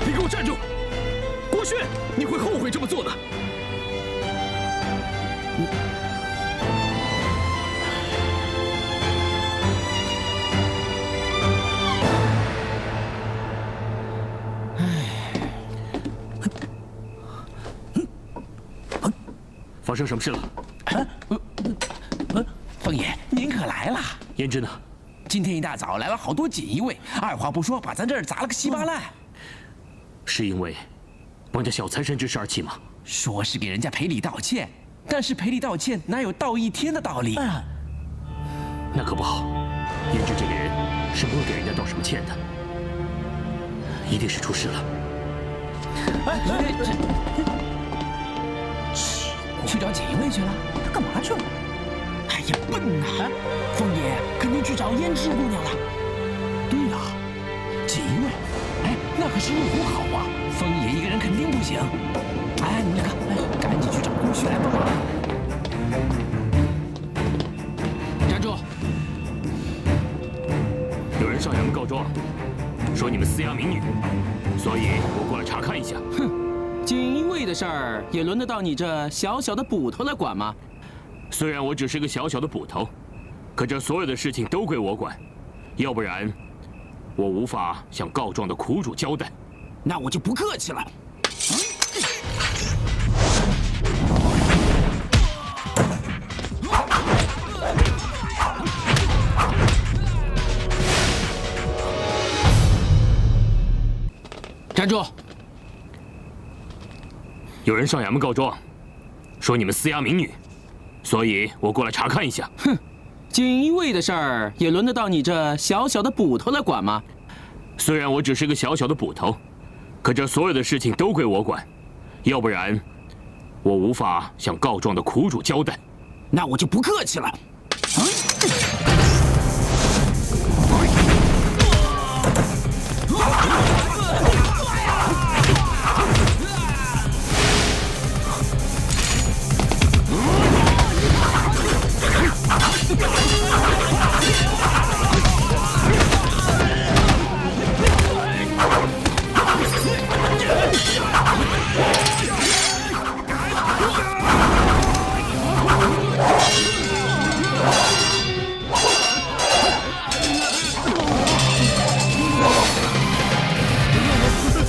你给我站住！郭旭，你会后悔这么做的。发生什么事了？凤爷，您可来了。胭脂呢？今天一大早来了好多锦衣卫，二话不说把咱这儿砸了个稀巴烂。是因为帮着小财神之事而起吗？说是给人家赔礼道歉，但是赔礼道歉哪有道一天的道理？那可不好，胭脂这个人是不会给人家道什么歉的，一定是出事了。去找锦衣卫去了？他干嘛去了？哎呀，笨呐！凤爷肯定去找胭脂姑娘了。对呀，锦衣卫，哎，那可是一壶好啊！凤爷一个人肯定不行。哎，你们两个，赶紧去找郭旭来帮忙。站住！有人上衙门告状，说你们私押民女，所以我过来查看一下。哼。锦衣卫的事儿也轮得到你这小小的捕头来管吗？虽然我只是个小小的捕头，可这所有的事情都归我管，要不然我无法向告状的苦主交代。那我就不客气了。站住！有人上衙门告状，说你们私押民女，所以我过来查看一下。哼，锦衣卫的事儿也轮得到你这小小的捕头来管吗？虽然我只是个小小的捕头，可这所有的事情都归我管，要不然我无法向告状的苦主交代。那我就不客气了。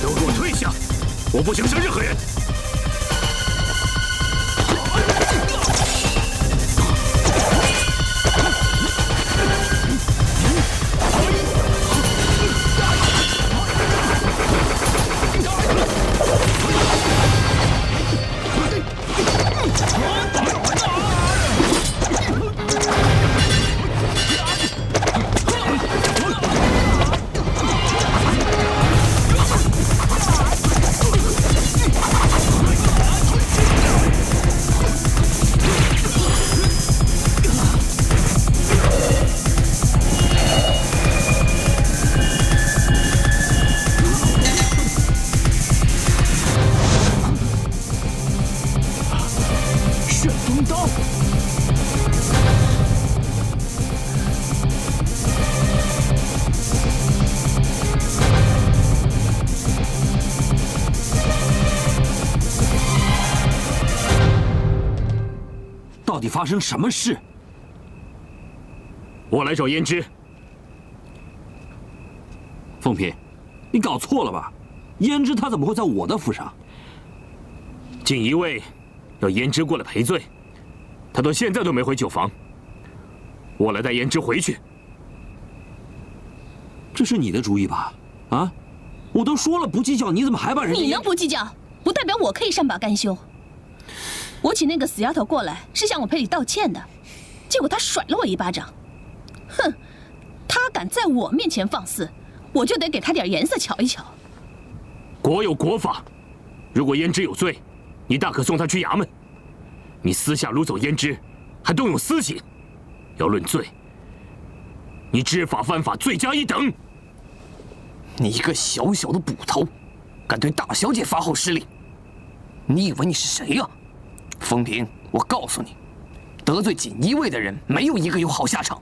都给我退下！我不想伤任何人。到底发生什么事？我来找胭脂。凤嫔，你搞错了吧？胭脂她怎么会在我的府上？锦衣卫要胭脂过来赔罪，她到现在都没回酒房。我来带胭脂回去。这是你的主意吧？啊，我都说了不计较，你怎么还把人家……你能不计较，不代表我可以善罢甘休。我请那个死丫头过来是向我赔礼道歉的，结果她甩了我一巴掌。哼，她敢在我面前放肆，我就得给她点颜色瞧一瞧。国有国法，如果胭脂有罪，你大可送她去衙门。你私下掳走胭脂，还动用私刑，要论罪，你知法犯法，罪加一等。你一个小小的捕头，敢对大小姐发号施令，你以为你是谁呀？风平，我告诉你，得罪锦衣卫的人没有一个有好下场。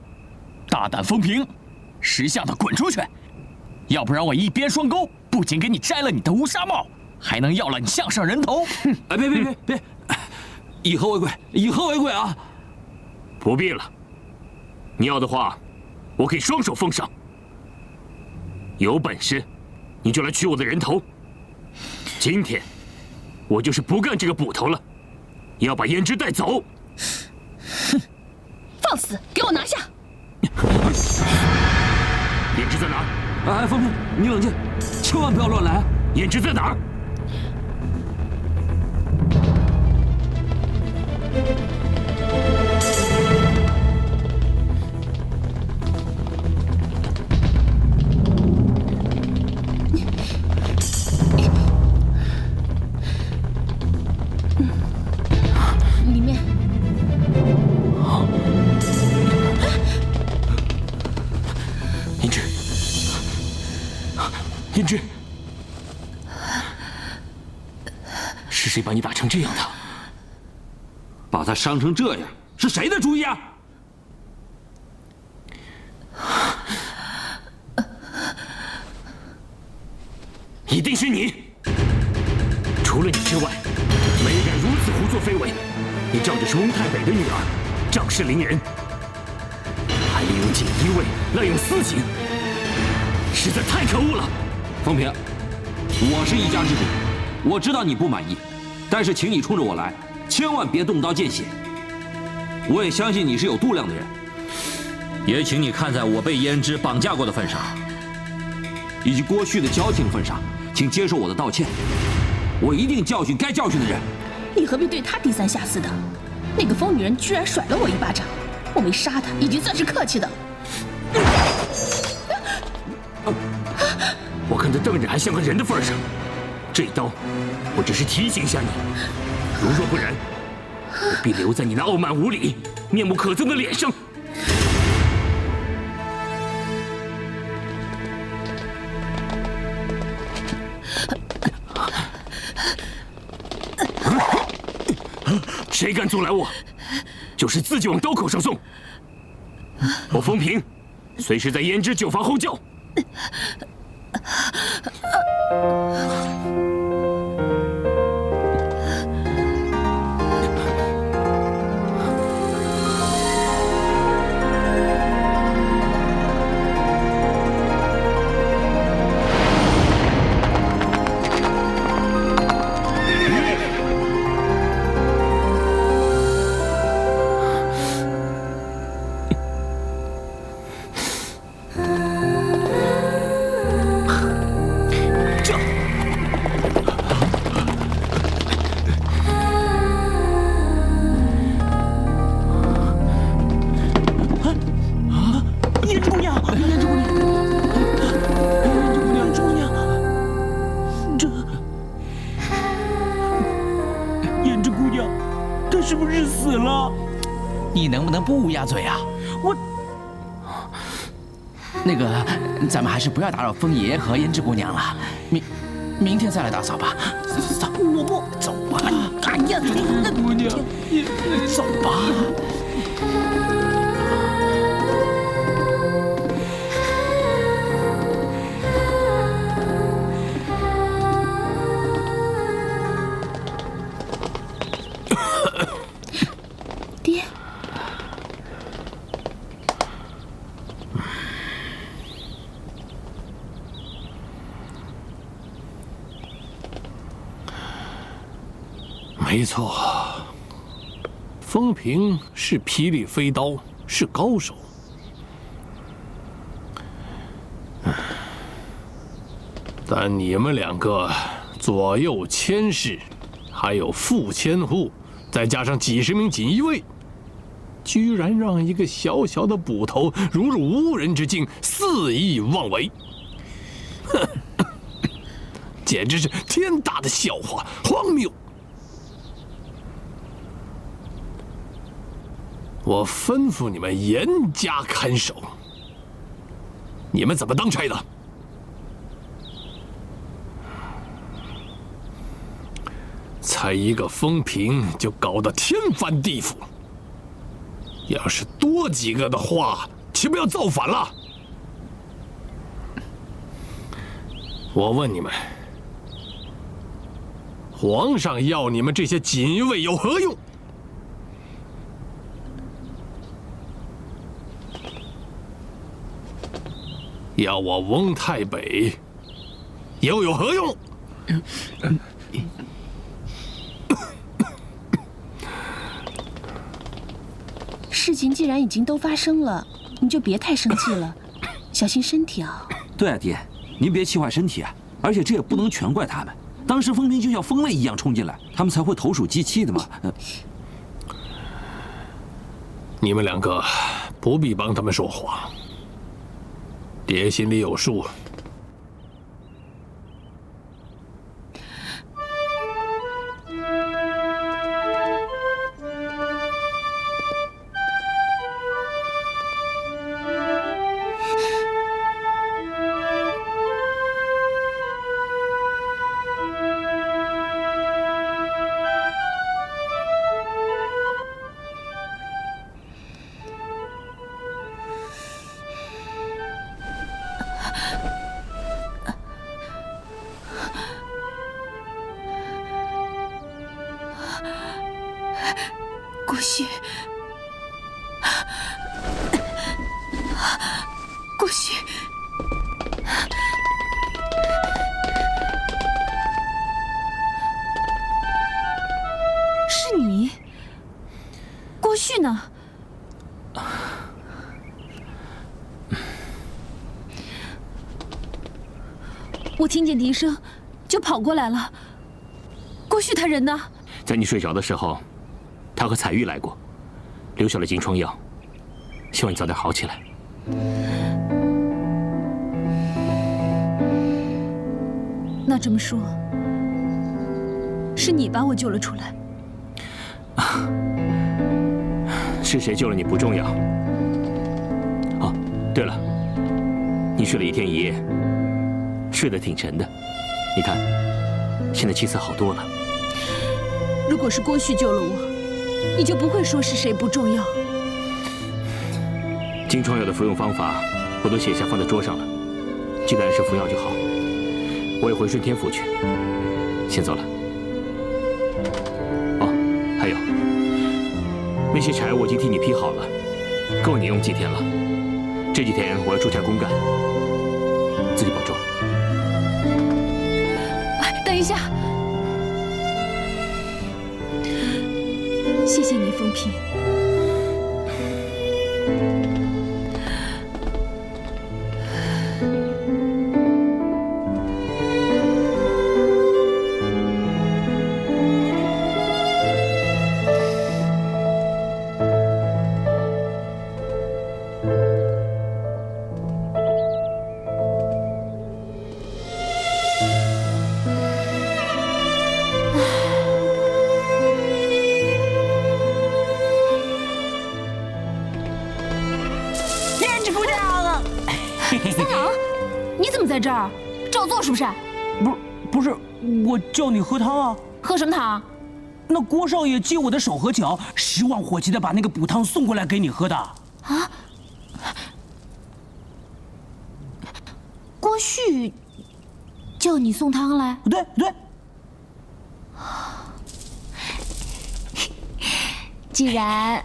大胆风平，识相的滚出去，要不然我一鞭双钩，不仅给你摘了你的乌纱帽，还能要了你项上人头。哎，别！以和为贵，以和为贵啊！不必了，你要的话，我可以双手奉上。有本事，你就来取我的人头。今天，我就是不干这个捕头了，也要把胭脂带走。哼，放肆！给我拿下！胭脂在哪儿？哎，风平，你冷静，千万不要乱来啊！胭脂在哪儿？里面。胭脂，胭脂，是谁把你打成这样的？把他伤成这样，是谁的主意啊？一定是你！除了你之外，没人敢如此胡作非为。你仗着是翁太北的女儿，仗势凌人，还利用锦衣卫滥用私刑，实在太可恶了。风平，我是一家之主，我知道你不满意，但是请你冲着我来，千万别动刀见血。我也相信你是有度量的人，也请你看在我被胭脂绑架过的份上，以及郭旭的交情份上，请接受我的道歉。我一定教训该教训的人。你何必对她低三下四的？那个疯女人居然甩了我一巴掌，我没杀她，已经算是客气的了。我看这邓冉还像个人的份上，这一刀，我只是提醒一下你，如若不然，我必留在你那傲慢无礼、面目可憎的脸上。谁敢阻拦我，就是自己往刀口上送。我风平，随时在胭脂酒房候叫。你能不能不乌鸦嘴啊？我，那个，咱们还是不要打扰风爷爷和胭脂姑娘了，明天再来打扫吧。走，我不走吧。哎呀，姑娘，走吧。爹。没错，风平是霹雳飞刀，是高手。但你们两个左右千室，还有副千户，再加上几十名锦衣卫，居然让一个小小的捕头如入无人之境，肆意妄为，简直是天大的笑话，荒谬！我吩咐你们严加看守，你们怎么当差的？才一个风平就搞得天翻地覆，要是多几个的话，岂不要造反了？我问你们，皇上要你们这些锦衣卫有何用？要我翁太北又有何用？事情既然已经都发生了，你就别太生气了，小心身体啊。对啊，爹，您别气坏身体啊！而且这也不能全怪他们，当时风平就像疯了一样冲进来，他们才会投鼠忌器的嘛。你们两个不必帮他们说谎，爹心里有数。郭旭，郭旭，是你？郭旭呢？我听见笛声，就跑过来了。郭旭他人呢？在你睡着的时候，他和彩玉来过，留下了金疮药，希望你早点好起来。那这么说，是你把我救了出来？是谁救了你不重要。哦，对了，你睡了1天1夜，睡得挺沉的，你看，现在气色好多了。如果是郭旭救了我，你就不会说是谁不重要。金疮药的服用方法我都写下放在桌上了，记得按时服药就好。我也回顺天府去，先走了。哦，还有，那些柴我已经替你劈好了，够你用几天了。这几天我要出差公干，自己保重。等一下，谢谢你，风平。三郎，你怎么在这儿？照做是不是？不是，我叫你喝汤啊。喝什么汤？那郭少爷借我的手和脚，10万火急的把那个补汤送过来给你喝的。啊？郭旭叫你送汤来？对。既然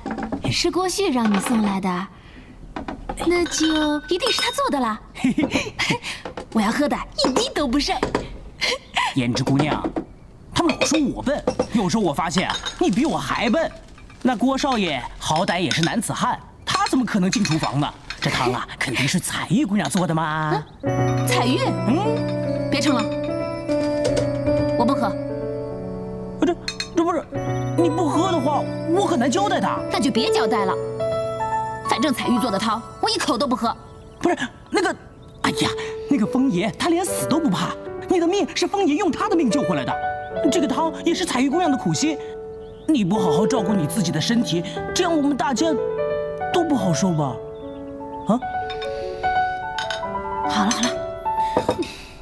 是郭旭让你送来的，那就一定是他做的啦。我要喝的一滴都不剩。胭脂姑娘，他们老说我笨，有时候我发现你比我还笨。那郭少爷好歹也是男子汉，他怎么可能进厨房呢？这汤啊，肯定是彩玉姑娘做的嘛。彩玉？别盛了，我不喝。这不是你不喝的话，我很难交代他。那就别交代了，反正彩玉做的汤，我一口都不喝。不是那个，哎呀，那个风爷他连死都不怕，你的命是风爷用他的命救回来的，这个汤也是彩玉姑娘的苦心，你不好好照顾你自己的身体，这样我们大家都不好受吧？啊？好了好了，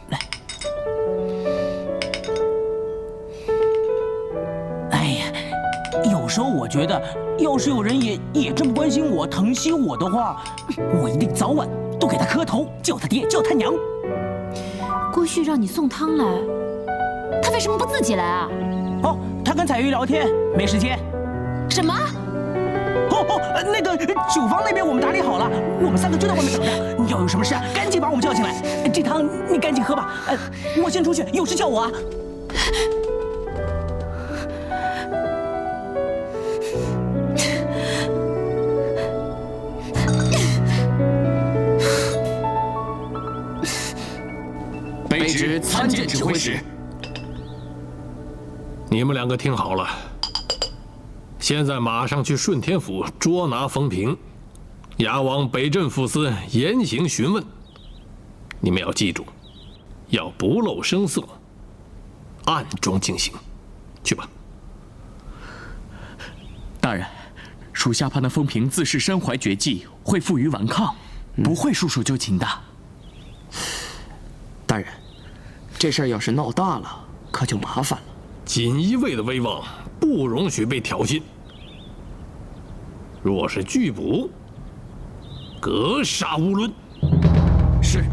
来。哎呀，有时候我觉得，要是有人也这么关心我、疼惜我的话，我一定早晚都给他磕头，叫他爹，叫他娘。郭旭让你送汤来，他为什么不自己来啊？哦，他跟彩玉聊天，没时间。什么？那个酒坊那边我们打理好了，我们3个就在外面等着。你要有什么事，赶紧把我们叫进来。这汤你赶紧喝吧。我先出去，有事叫我啊。卑职参见指挥使。你们2个听好了。现在马上去顺天府捉拿风平，押往北镇抚司严刑询问。你们要记住，要不露声色，暗中进行。去吧。大人，属下怕那风平自恃身怀绝技，会负隅顽抗，不会束手就擒的。大人，这事儿要是闹大了，可就麻烦了。锦衣卫的威望不容许被挑衅。若是拒捕，格杀勿论。是。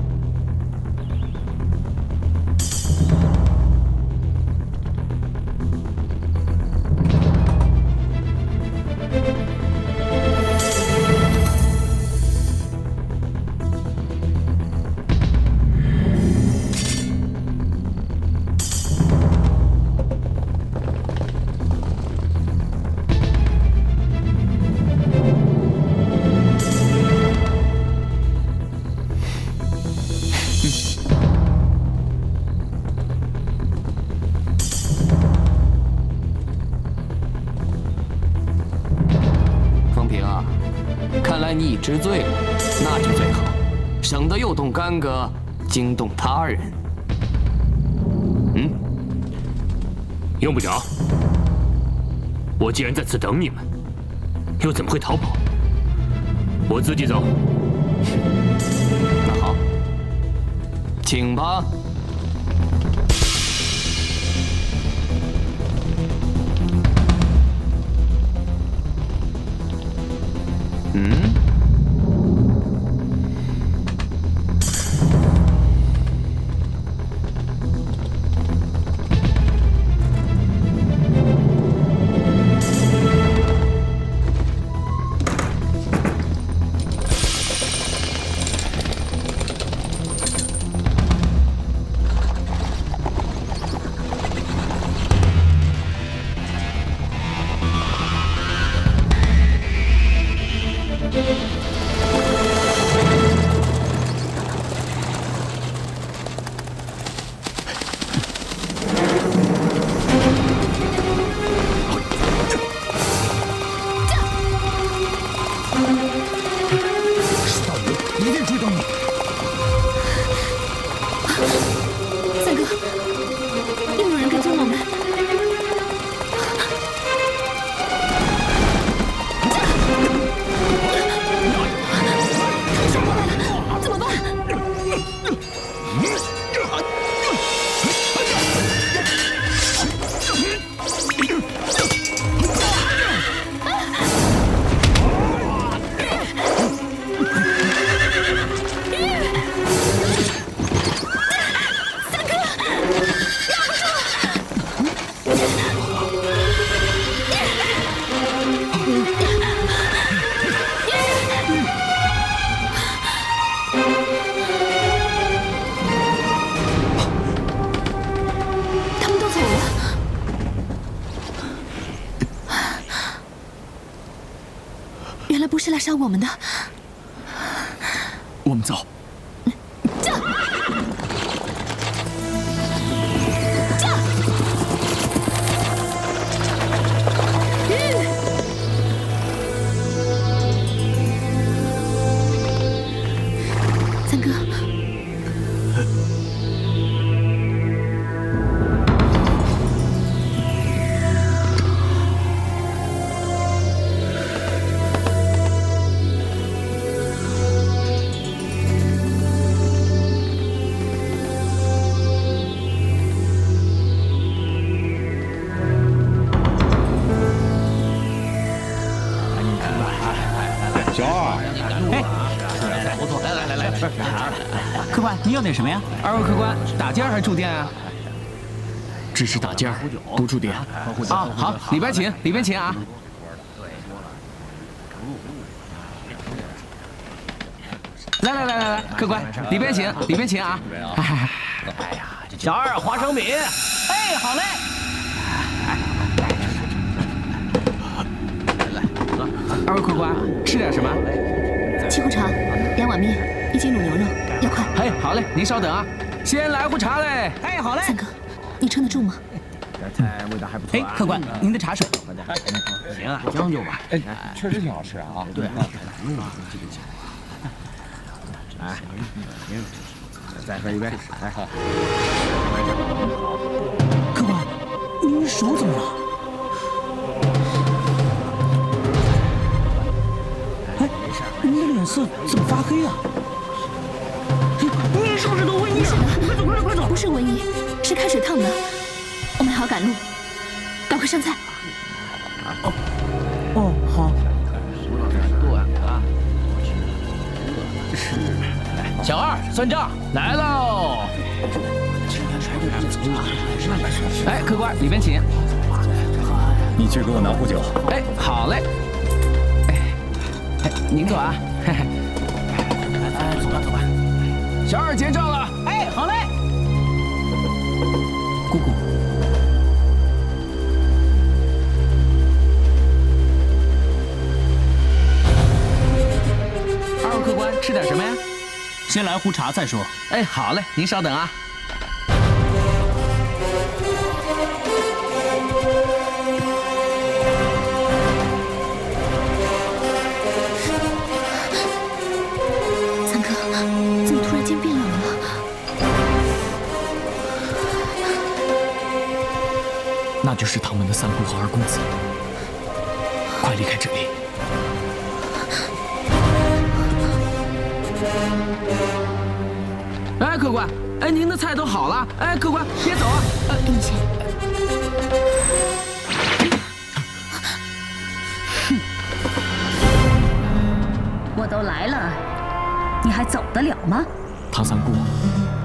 你已知罪了，那就最好，省得又动干戈，惊动他人。用不着。我既然在此等你们，又怎么会逃跑？我自己走。那好，请吧。不是来杀我们的。我们走。客官，你要点什么呀？二位客官，打尖还是住店啊？只是打尖，不住店。啊，好，里边请，里边请啊。来，客官，里边请，里边请啊。小二花生米。哎，好嘞。二位客官，吃点什么？沏壶茶，2碗面，1斤卤牛肉，要快。嘿，好嘞，您稍等啊，先来壶茶嘞。哎，好嘞。三哥，你撑得住吗？味道还不错。哎，客官，您的茶水。行啊，将就吧。哎，确实挺好吃啊。对。哎，再喝一杯。来，客官，您手怎么了？哎，您的脸色怎么发黑啊？你是不是得瘟疫了？快走！不是瘟疫，是开水烫的。我们还要赶路，赶快上菜。哦，好。小二算账来喽！哎，客官，里边请。你去给我拿壶酒。哎，好嘞。哎，您坐啊。哎，走吧。小二结账了。哎，好嘞。姑姑。二位客官，吃点什么呀？先来壶茶再说。哎，好嘞，您稍等啊。三哥，怎么突然间变冷了？那就是唐门的三姑和二公子，快离开这里！哎，客官，哎，您的菜都好了。哎，客官，别走啊！给你钱。我都来了，你还走得了吗？唐三姑，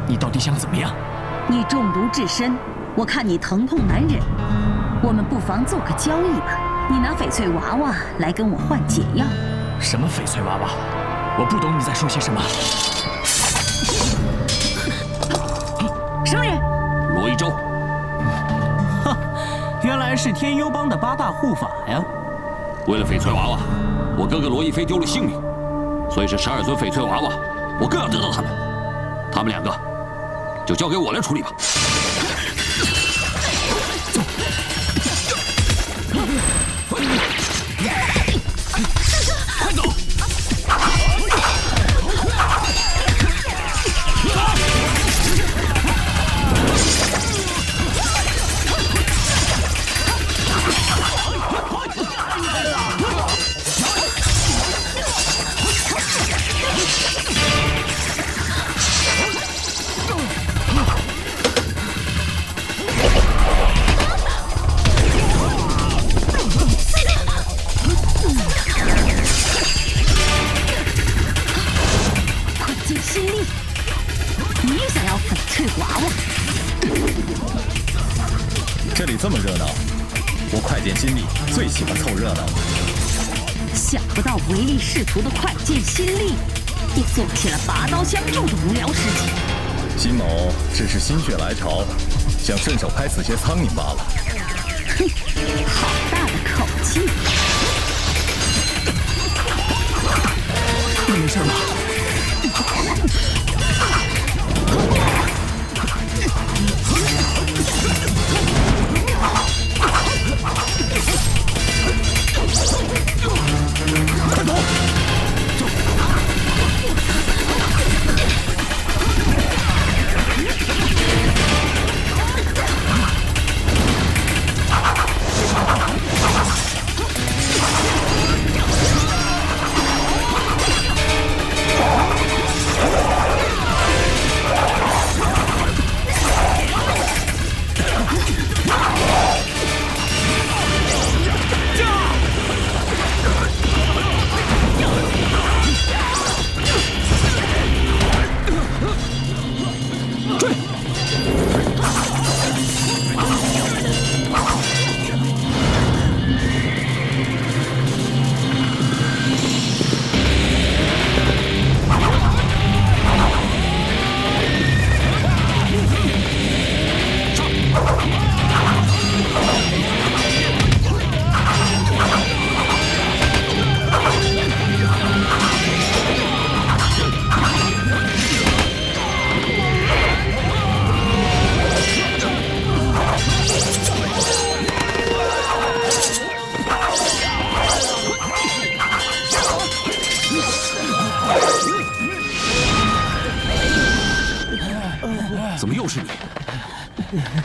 你到底想怎么样？你中毒至深，我看你疼痛难忍，我们不妨做个交易吧。你拿翡翠娃娃来跟我换解药。什么翡翠娃娃？我不懂你在说些什么。什么人？罗一舟。哼，原来是天幽帮的8大护法呀！为了翡翠娃娃，我哥哥罗亦菲丢了性命，所以这12尊翡翠娃娃，我更要得到他们。他们2个就交给我来处理吧。走。快走！这里这么热闹，我快剑心力最喜欢凑热闹了。想不到唯利是图的快剑心力，也做起了拔刀相助的无聊事情。辛某只是心血来潮，想顺手拍死些苍蝇罢了。哼，好大的口气！你没事吧？快走！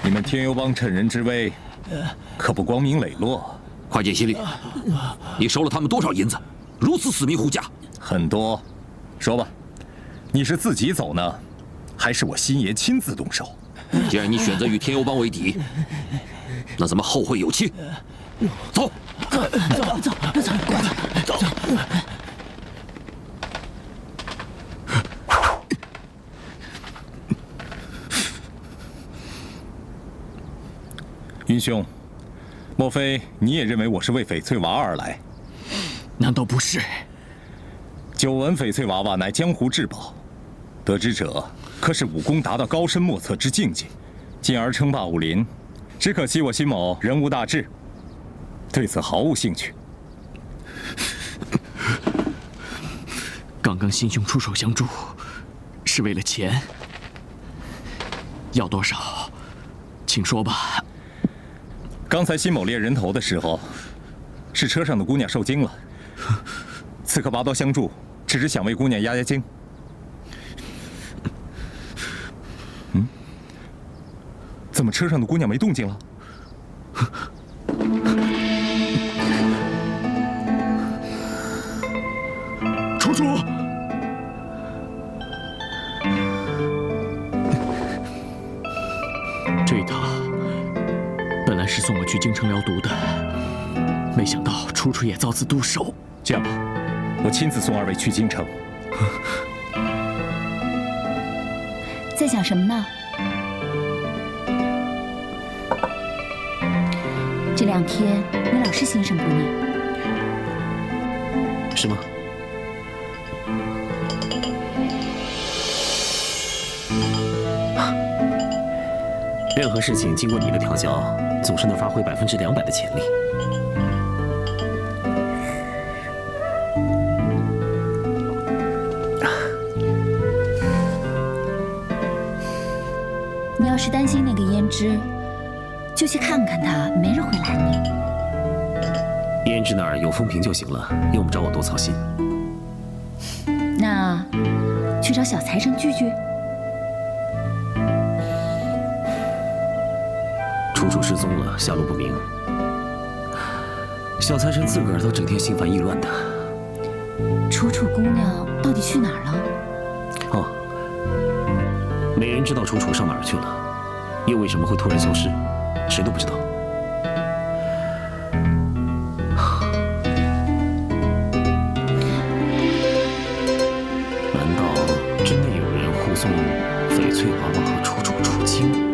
你们天幽帮趁人之危，可不光明磊落。快见西里，你收了他们多少银子？如此死命护驾。很多。说吧，你是自己走呢，还是我新爷亲自动手？既然你选择与天幽帮为敌，那咱们后会有期。走，走。云兄，莫非你也认为我是为翡翠娃而来？难道不是？久闻翡翠娃娃乃江湖至宝，得知者可是武功达到高深莫测之境界，进而称霸武林。只可惜我辛某人无大志，对此毫无兴趣。刚刚辛兄出手相助，是为了钱。要多少，请说吧。刚才辛某猎人头的时候，是车上的姑娘受惊了，此刻拔刀相助，只是想为姑娘压压惊。怎么车上的姑娘没动静了？楚楚，这一趟本来是送我去京城疗毒的，没想到楚楚也遭此毒手。这样吧，我亲自送二位去京城。在想什么呢？这2天你老是心神不宁。是吗？任何事情经过你的调教，总是能发挥200%的潜力。你要是担心那个胭脂，就去看看他，没人会拦你。胭脂那儿有风评就行了，用不着我多操心。那去找小财神聚聚。楚楚失踪了，下落不明。小财神自个儿都整天心烦意乱的。楚楚姑娘到底去哪儿了？哦，没人知道楚楚上哪儿去了，又为什么会突然消失，谁都不知道。难道真的有人护送翡翠娃娃和楚楚出京？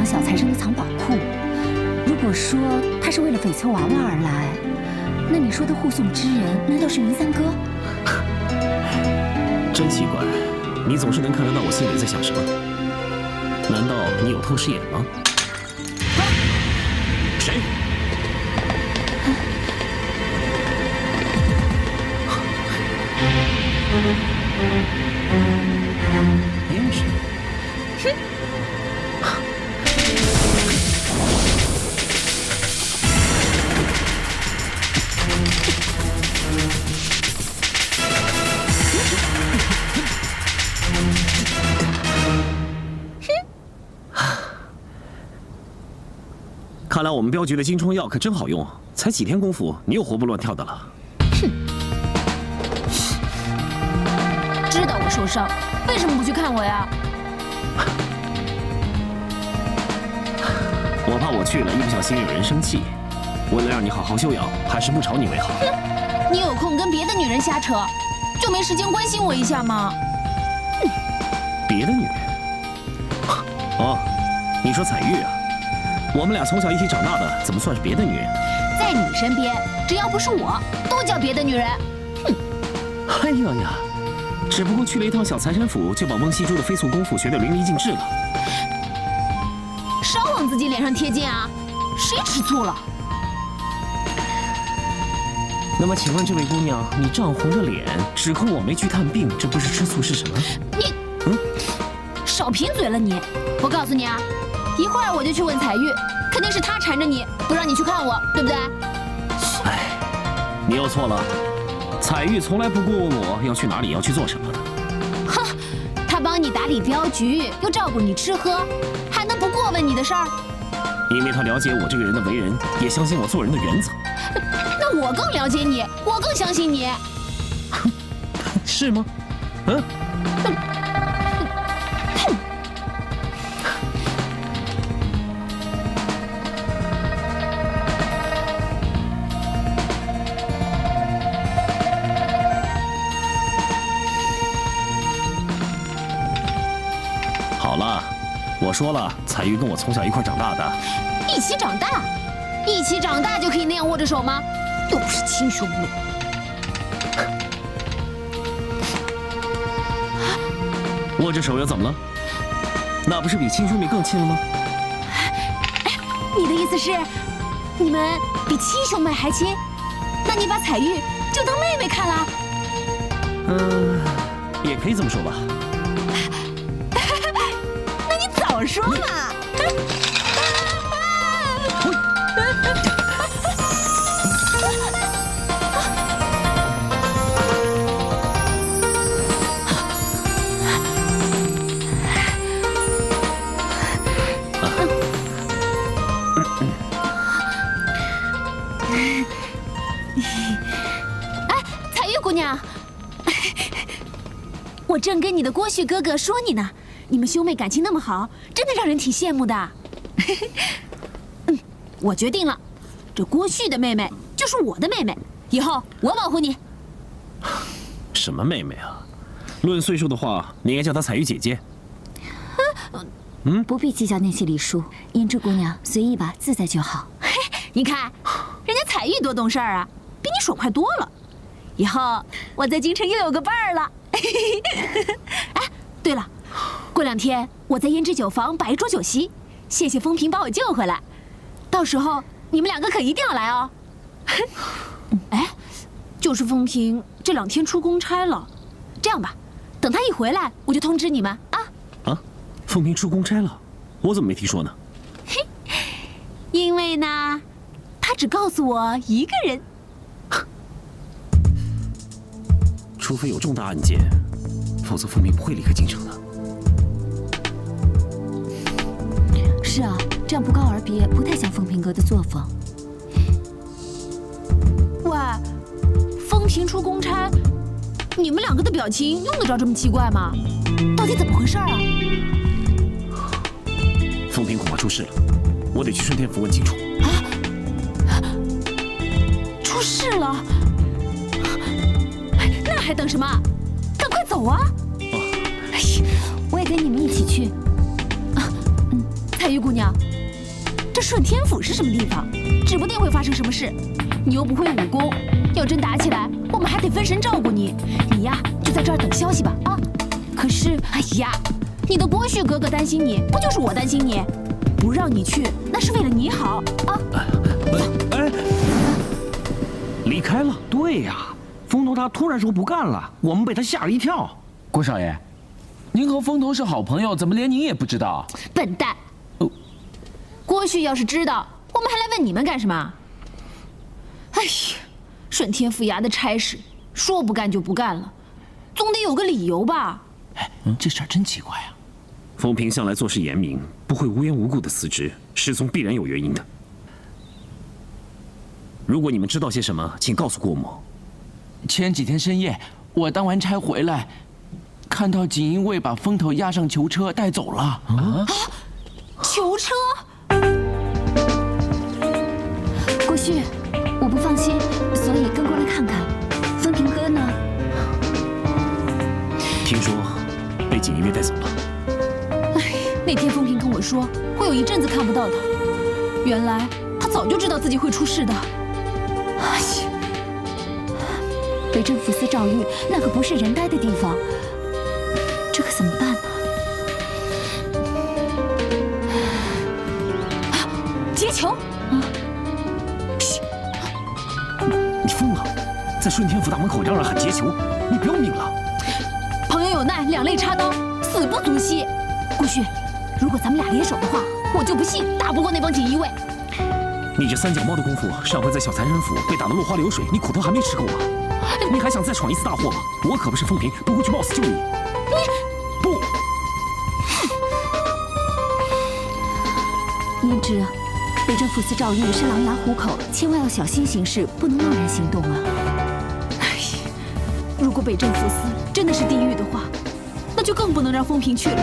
小财神的藏宝库，如果说他是为了翡翠娃娃而来，那你说的护送之人难道是云三哥？真奇怪，你总是能看得到我心里在想什么。难道你有透视眼吗？谁？胭脂。哼。看来我们镖局的金疮药可真好用，才几天功夫，你又活蹦乱跳的了。哼！知道我受伤，为什么不去看我呀？我怕我去了，一不小心惹人生气。为了让你好好休养，还是不吵你为好。哼！你有空跟别的女人瞎扯，就没时间关心我一下吗？哼！别的女人？哦，你说彩玉啊？我们俩从小一起长大的，怎么算是别的女人？在你身边，只要不是我，都叫别的女人。哼！哎呀呀，只不过去了一趟小财神府，就把翁西珠的飞速功夫学得淋漓尽致了。少往自己脸上贴金啊！谁吃醋了？那么，请问这位姑娘，你涨红着脸指控我没去探病，这不是吃醋是什么？你，少贫嘴了你！我告诉你啊，一会儿我就去问彩玉，肯定是她缠着你，不让你去看我，对不对？哎，你又错了，彩玉从来不过问我要去哪里，要去做什么的。哼，他帮你打理镖局，又照顾你吃喝，还能不过问你的事儿？因为他了解我这个人的为人，也相信我做人的原则。那我更了解你，我更相信你。是吗？嗯。好了，我说了，彩玉跟我从小一块长大的。一起长大，一起长大就可以那样握着手吗？又不是亲兄妹。握着手又怎么了？那不是比亲兄妹更亲了吗？你的意思是，你们比亲兄妹还亲？那你把彩玉就当妹妹看了？也可以这么说吧。那你早说嘛！姑娘，我正跟你的郭旭哥哥说你呢，你们兄妹感情那么好，真的让人挺羡慕的。我决定了，这郭旭的妹妹就是我的妹妹，以后我保护你。什么妹妹啊？论岁数的话，你应该叫她彩玉姐姐。不必计较那些礼数，胭脂姑娘随意吧，自在就好。你看，人家彩玉多懂事儿啊，比你爽快多了。以后我在京城又有个伴儿了。哎，对了，过2天我在胭脂酒坊摆一桌酒席，谢谢风平把我救回来，到时候你们2个可一定要来哦。哎，就是风平这2天出公差了，这样吧，等他一回来我就通知你们啊。啊，风平出公差了，我怎么没听说呢？嘿，因为呢，他只告诉我一个人。除非有重大案件，否则风平不会离开京城的。是啊，这样不告而别，不太像风平哥的作风。喂，风平出公差，你们2个的表情用得着这么奇怪吗？到底怎么回事啊？风平恐怕出事了，我得去顺天府问清楚。啊？出事了？那还等什么？赶快走啊！哎呀，我也跟你们一起去。彩玉姑娘，这顺天府是什么地方？指不定会发生什么事。你又不会武功，要真打起来，我们还得分神照顾你。你呀，就在这儿等消息吧。啊！可是，哎呀，你的郭旭哥哥担心你，不就是我担心你？不让你去，那是为了你好啊！哎，离开了。对呀。风头他突然说不干了，我们被他吓了一跳。郭少爷，您和风头是好朋友，怎么连您也不知道？笨蛋！郭旭要是知道，我们还来问你们干什么？哎呀，顺天府衙的差事说不干就不干了，总得有个理由吧？哎，这事儿真奇怪啊！风平向来做事严明，不会无缘无故的辞职，失踪必然有原因的。如果你们知道些什么，请告诉郭某。前几天深夜，我当完差回来，看到锦衣卫把风头押上囚车带走了。啊！囚车？郭旭，我不放心，所以跟过来看看。风平哥呢？听说被锦衣卫带走了。哎，那天风平跟我说，会有一阵子看不到他。原来他早就知道自己会出事的。哎呀！北镇抚司赵玉，那可不是人待的地方，这可怎么办呢？劫囚！啊！你疯了！在顺天府大门口嚷嚷喊劫囚，你不要命了？朋友有难，两肋插刀，死不足惜。郭旭，如果咱们俩联手的话，我就不信打不过那帮锦衣卫。你这三脚猫的功夫，上回在小财神府被打得落花流水，你苦头还没吃够吗？你还想再闯一次大祸吗？我可不是风平，不会去冒死救你。不，胭脂，北镇抚司赵玉是狼牙虎口，千万要小心行事，不能贸然行动啊！哎呀，如果北镇抚司真的是地狱的话，那就更不能让风平去了。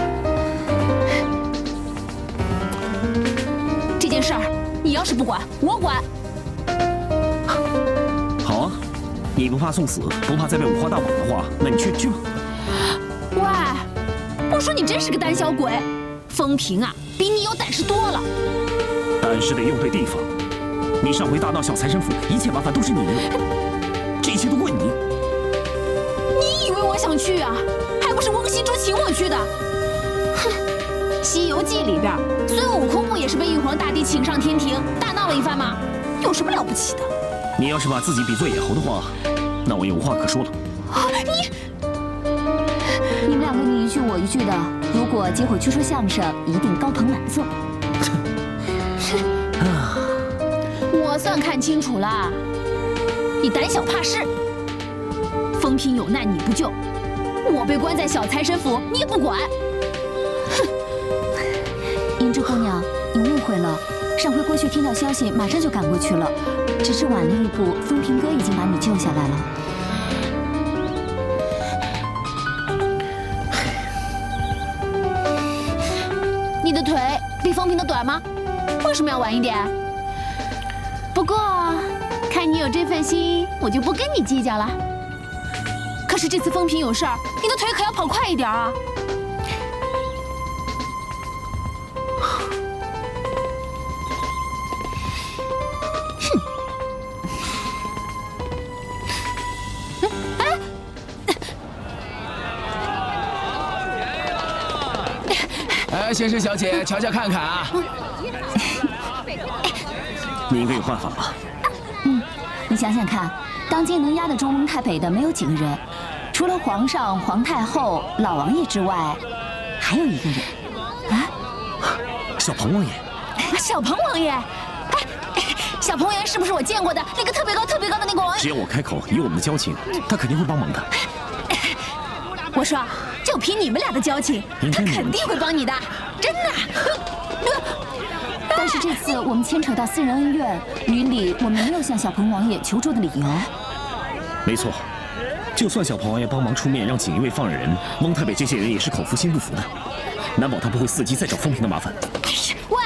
这件事儿，你要是不管，我管。好啊，你不怕送死，不怕再被五花大绑的话，那你去吧。喂，我说你真是个胆小鬼，风平啊，比你有胆识多了。但是得用对地方。你上回大闹小财神府，一切麻烦都是你惹的，这一切都怪你。你以为我想去啊？还不是翁西珠请我去的。哼，《西游记》里边，孙悟空不也是被玉皇大帝请上天庭，大闹了一番吗？有什么了不起的？你要是把自己比作野猴的话，那我也无话可说了。你们两个你一句我一句的，如果结伙去说相声，一定高朋满座。我算看清楚了，你胆小怕事。风平有难你不救，我被关在小财神府你也不管。哼！胭脂姑娘，你误会了。上回郭旭听到消息，马上就赶过去了，只是晚了一步，风平哥已经把你救下来了。你的腿比风平的短吗？为什么要晚一点？不过看你有这份心，我就不跟你计较了。可是这次风平有事儿，你的腿可要跑快一点啊！先生小姐，瞧瞧看看啊！你应该有办法吧？你想想看，当今能压得住蒙太北的没有几个人，除了皇上、皇太后、老王爷之外，还有一个人。啊？小鹏王爷。小鹏王爷，小鹏王爷是不是我见过的那个特别高的那个王爷？只要我开口，以我们的交情，他肯定会帮忙的。我说，就凭你们俩的交情，他肯定会帮你的，真的。但是这次我们牵扯到私人恩怨，于理我们没有向小鹏王爷求助的理由。没错，就算小鹏王爷帮忙出面让锦衣卫放了人，蒙太北这些人也是口服心不服的，难保他不会伺机再找风平的麻烦。喂，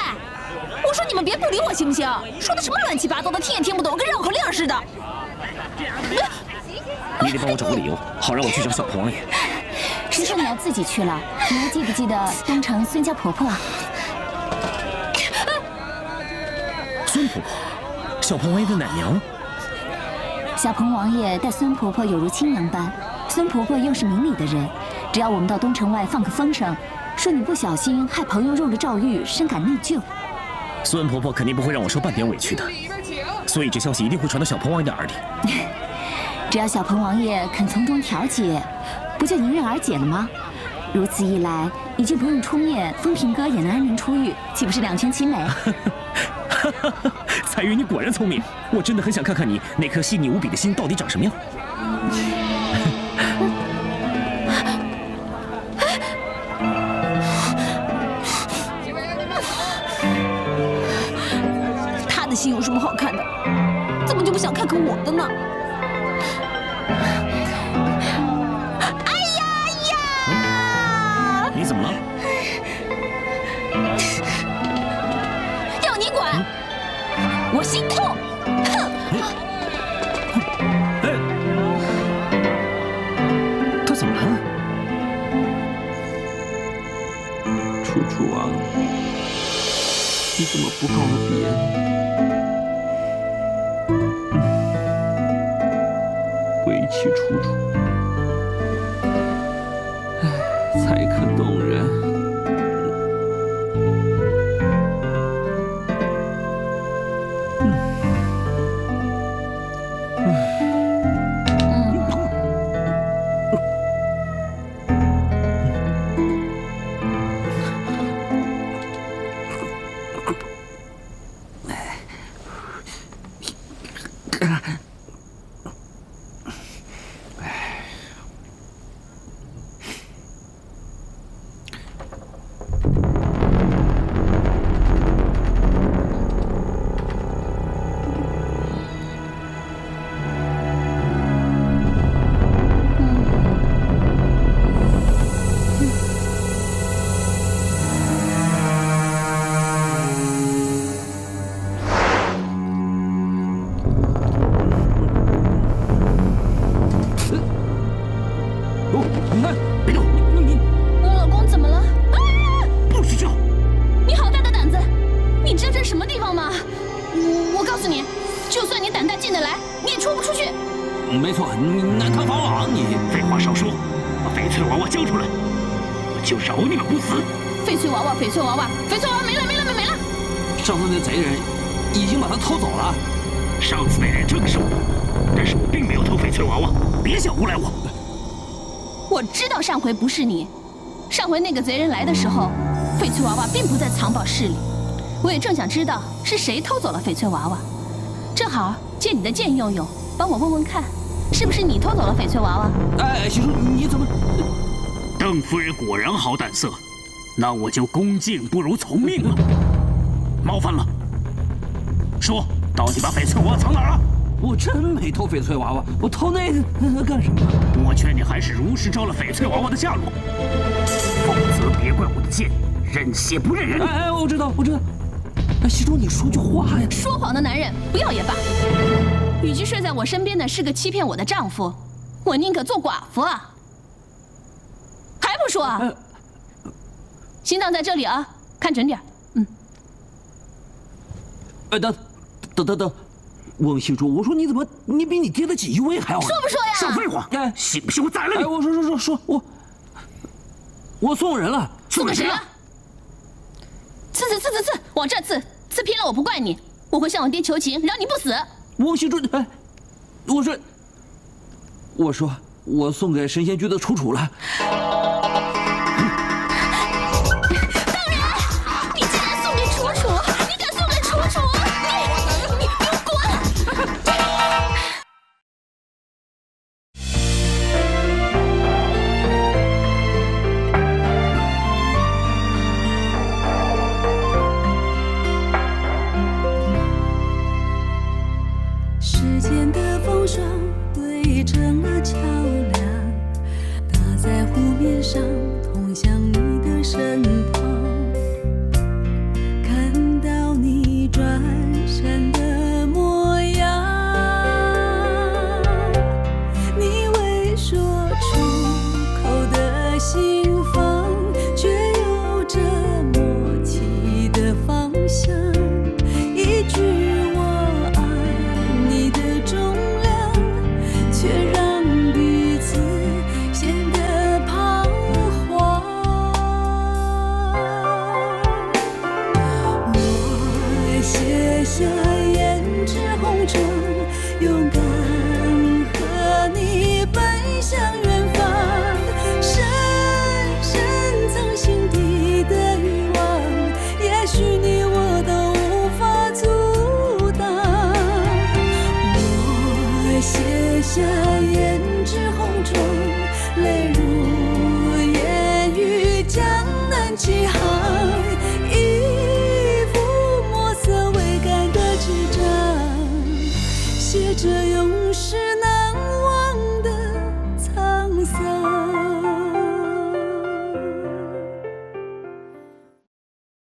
我说你们别不理我行不行？说的什么乱七八糟的，听也听不懂，跟绕口令似的。你得帮我找个理由，好让我去找小鹏王爷。谁说你要自己去了？你还记不记得东城孙家婆婆？孙婆婆，小鹏王爷的奶娘。小鹏王爷待孙婆婆有如亲娘般，孙婆婆又是明理的人，只要我们到东城外放个风声，说你不小心害朋友入了诏狱，深感内疚，孙婆婆肯定不会让我受半点委屈的，所以这消息一定会传到小鹏王爷的耳里。只要小鹏王爷肯从中调解，不就迎刃而解了吗？如此一来，你就不用出面，风平哥也能安然出狱，岂不是两全其美？彩云，你果然聪明，我真的很想看看你那颗细腻无比的心到底长什么样。他的心有什么好看的？怎么就不想看看我的呢？你怎么了？要你管！我心痛！哼！他怎么了？楚楚啊，你怎么不告别？归期楚楚，才可动人。翡翠娃娃交出来，我就饶你们不死。翡翠娃娃，翡翠娃娃，翡翠娃娃没了！上次那贼人已经把他偷走了。上次那人正是我，但是我并没有偷翡翠娃娃，别想诬赖我。我知道上回不是你，上回那个贼人来的时候，翡翠娃娃并不在藏宝室里。我也正想知道是谁偷走了翡翠娃娃，正好借你的剑用用，帮我问问看，是不是你偷走了翡翠娃娃？哎，西叔，你怎么？邓夫人果然好胆色，那我就恭敬不如从命了。冒犯了，说到底把翡翠娃娃藏哪儿了？我真没偷翡翠娃娃，我偷那个干什么？我劝你还是如实招了翡翠娃娃的下落，否则别怪我的剑认血不认人。哎，我知道。哎，西叔，你说句话呀！说谎的男人不要也罢。与其睡在我身边的是个欺骗我的丈夫，我宁可做寡妇啊！还不说啊？心脏在这里啊，看准点。等，翁西珠，我说你比你爹的锦衣卫还要……说不说呀？少废话！哎，信不信我宰了你？哎，我说，我送人了。送给谁了？刺，往这刺偏了我不怪你，我会向我爹求情，饶你不死。翁西珠，哎，我说我送给神仙居的楚了。时间的风霜堆成了桥梁，搭在湖面上，通向你的身旁。看到你转身的模样，你未说出口的心房，却有着默契的方向。一句下胭脂红妆，勇敢和你奔向远方。深深藏心底的欲望，也许你我都无法阻挡。我卸下胭脂红妆，泪如烟雨，江南起航。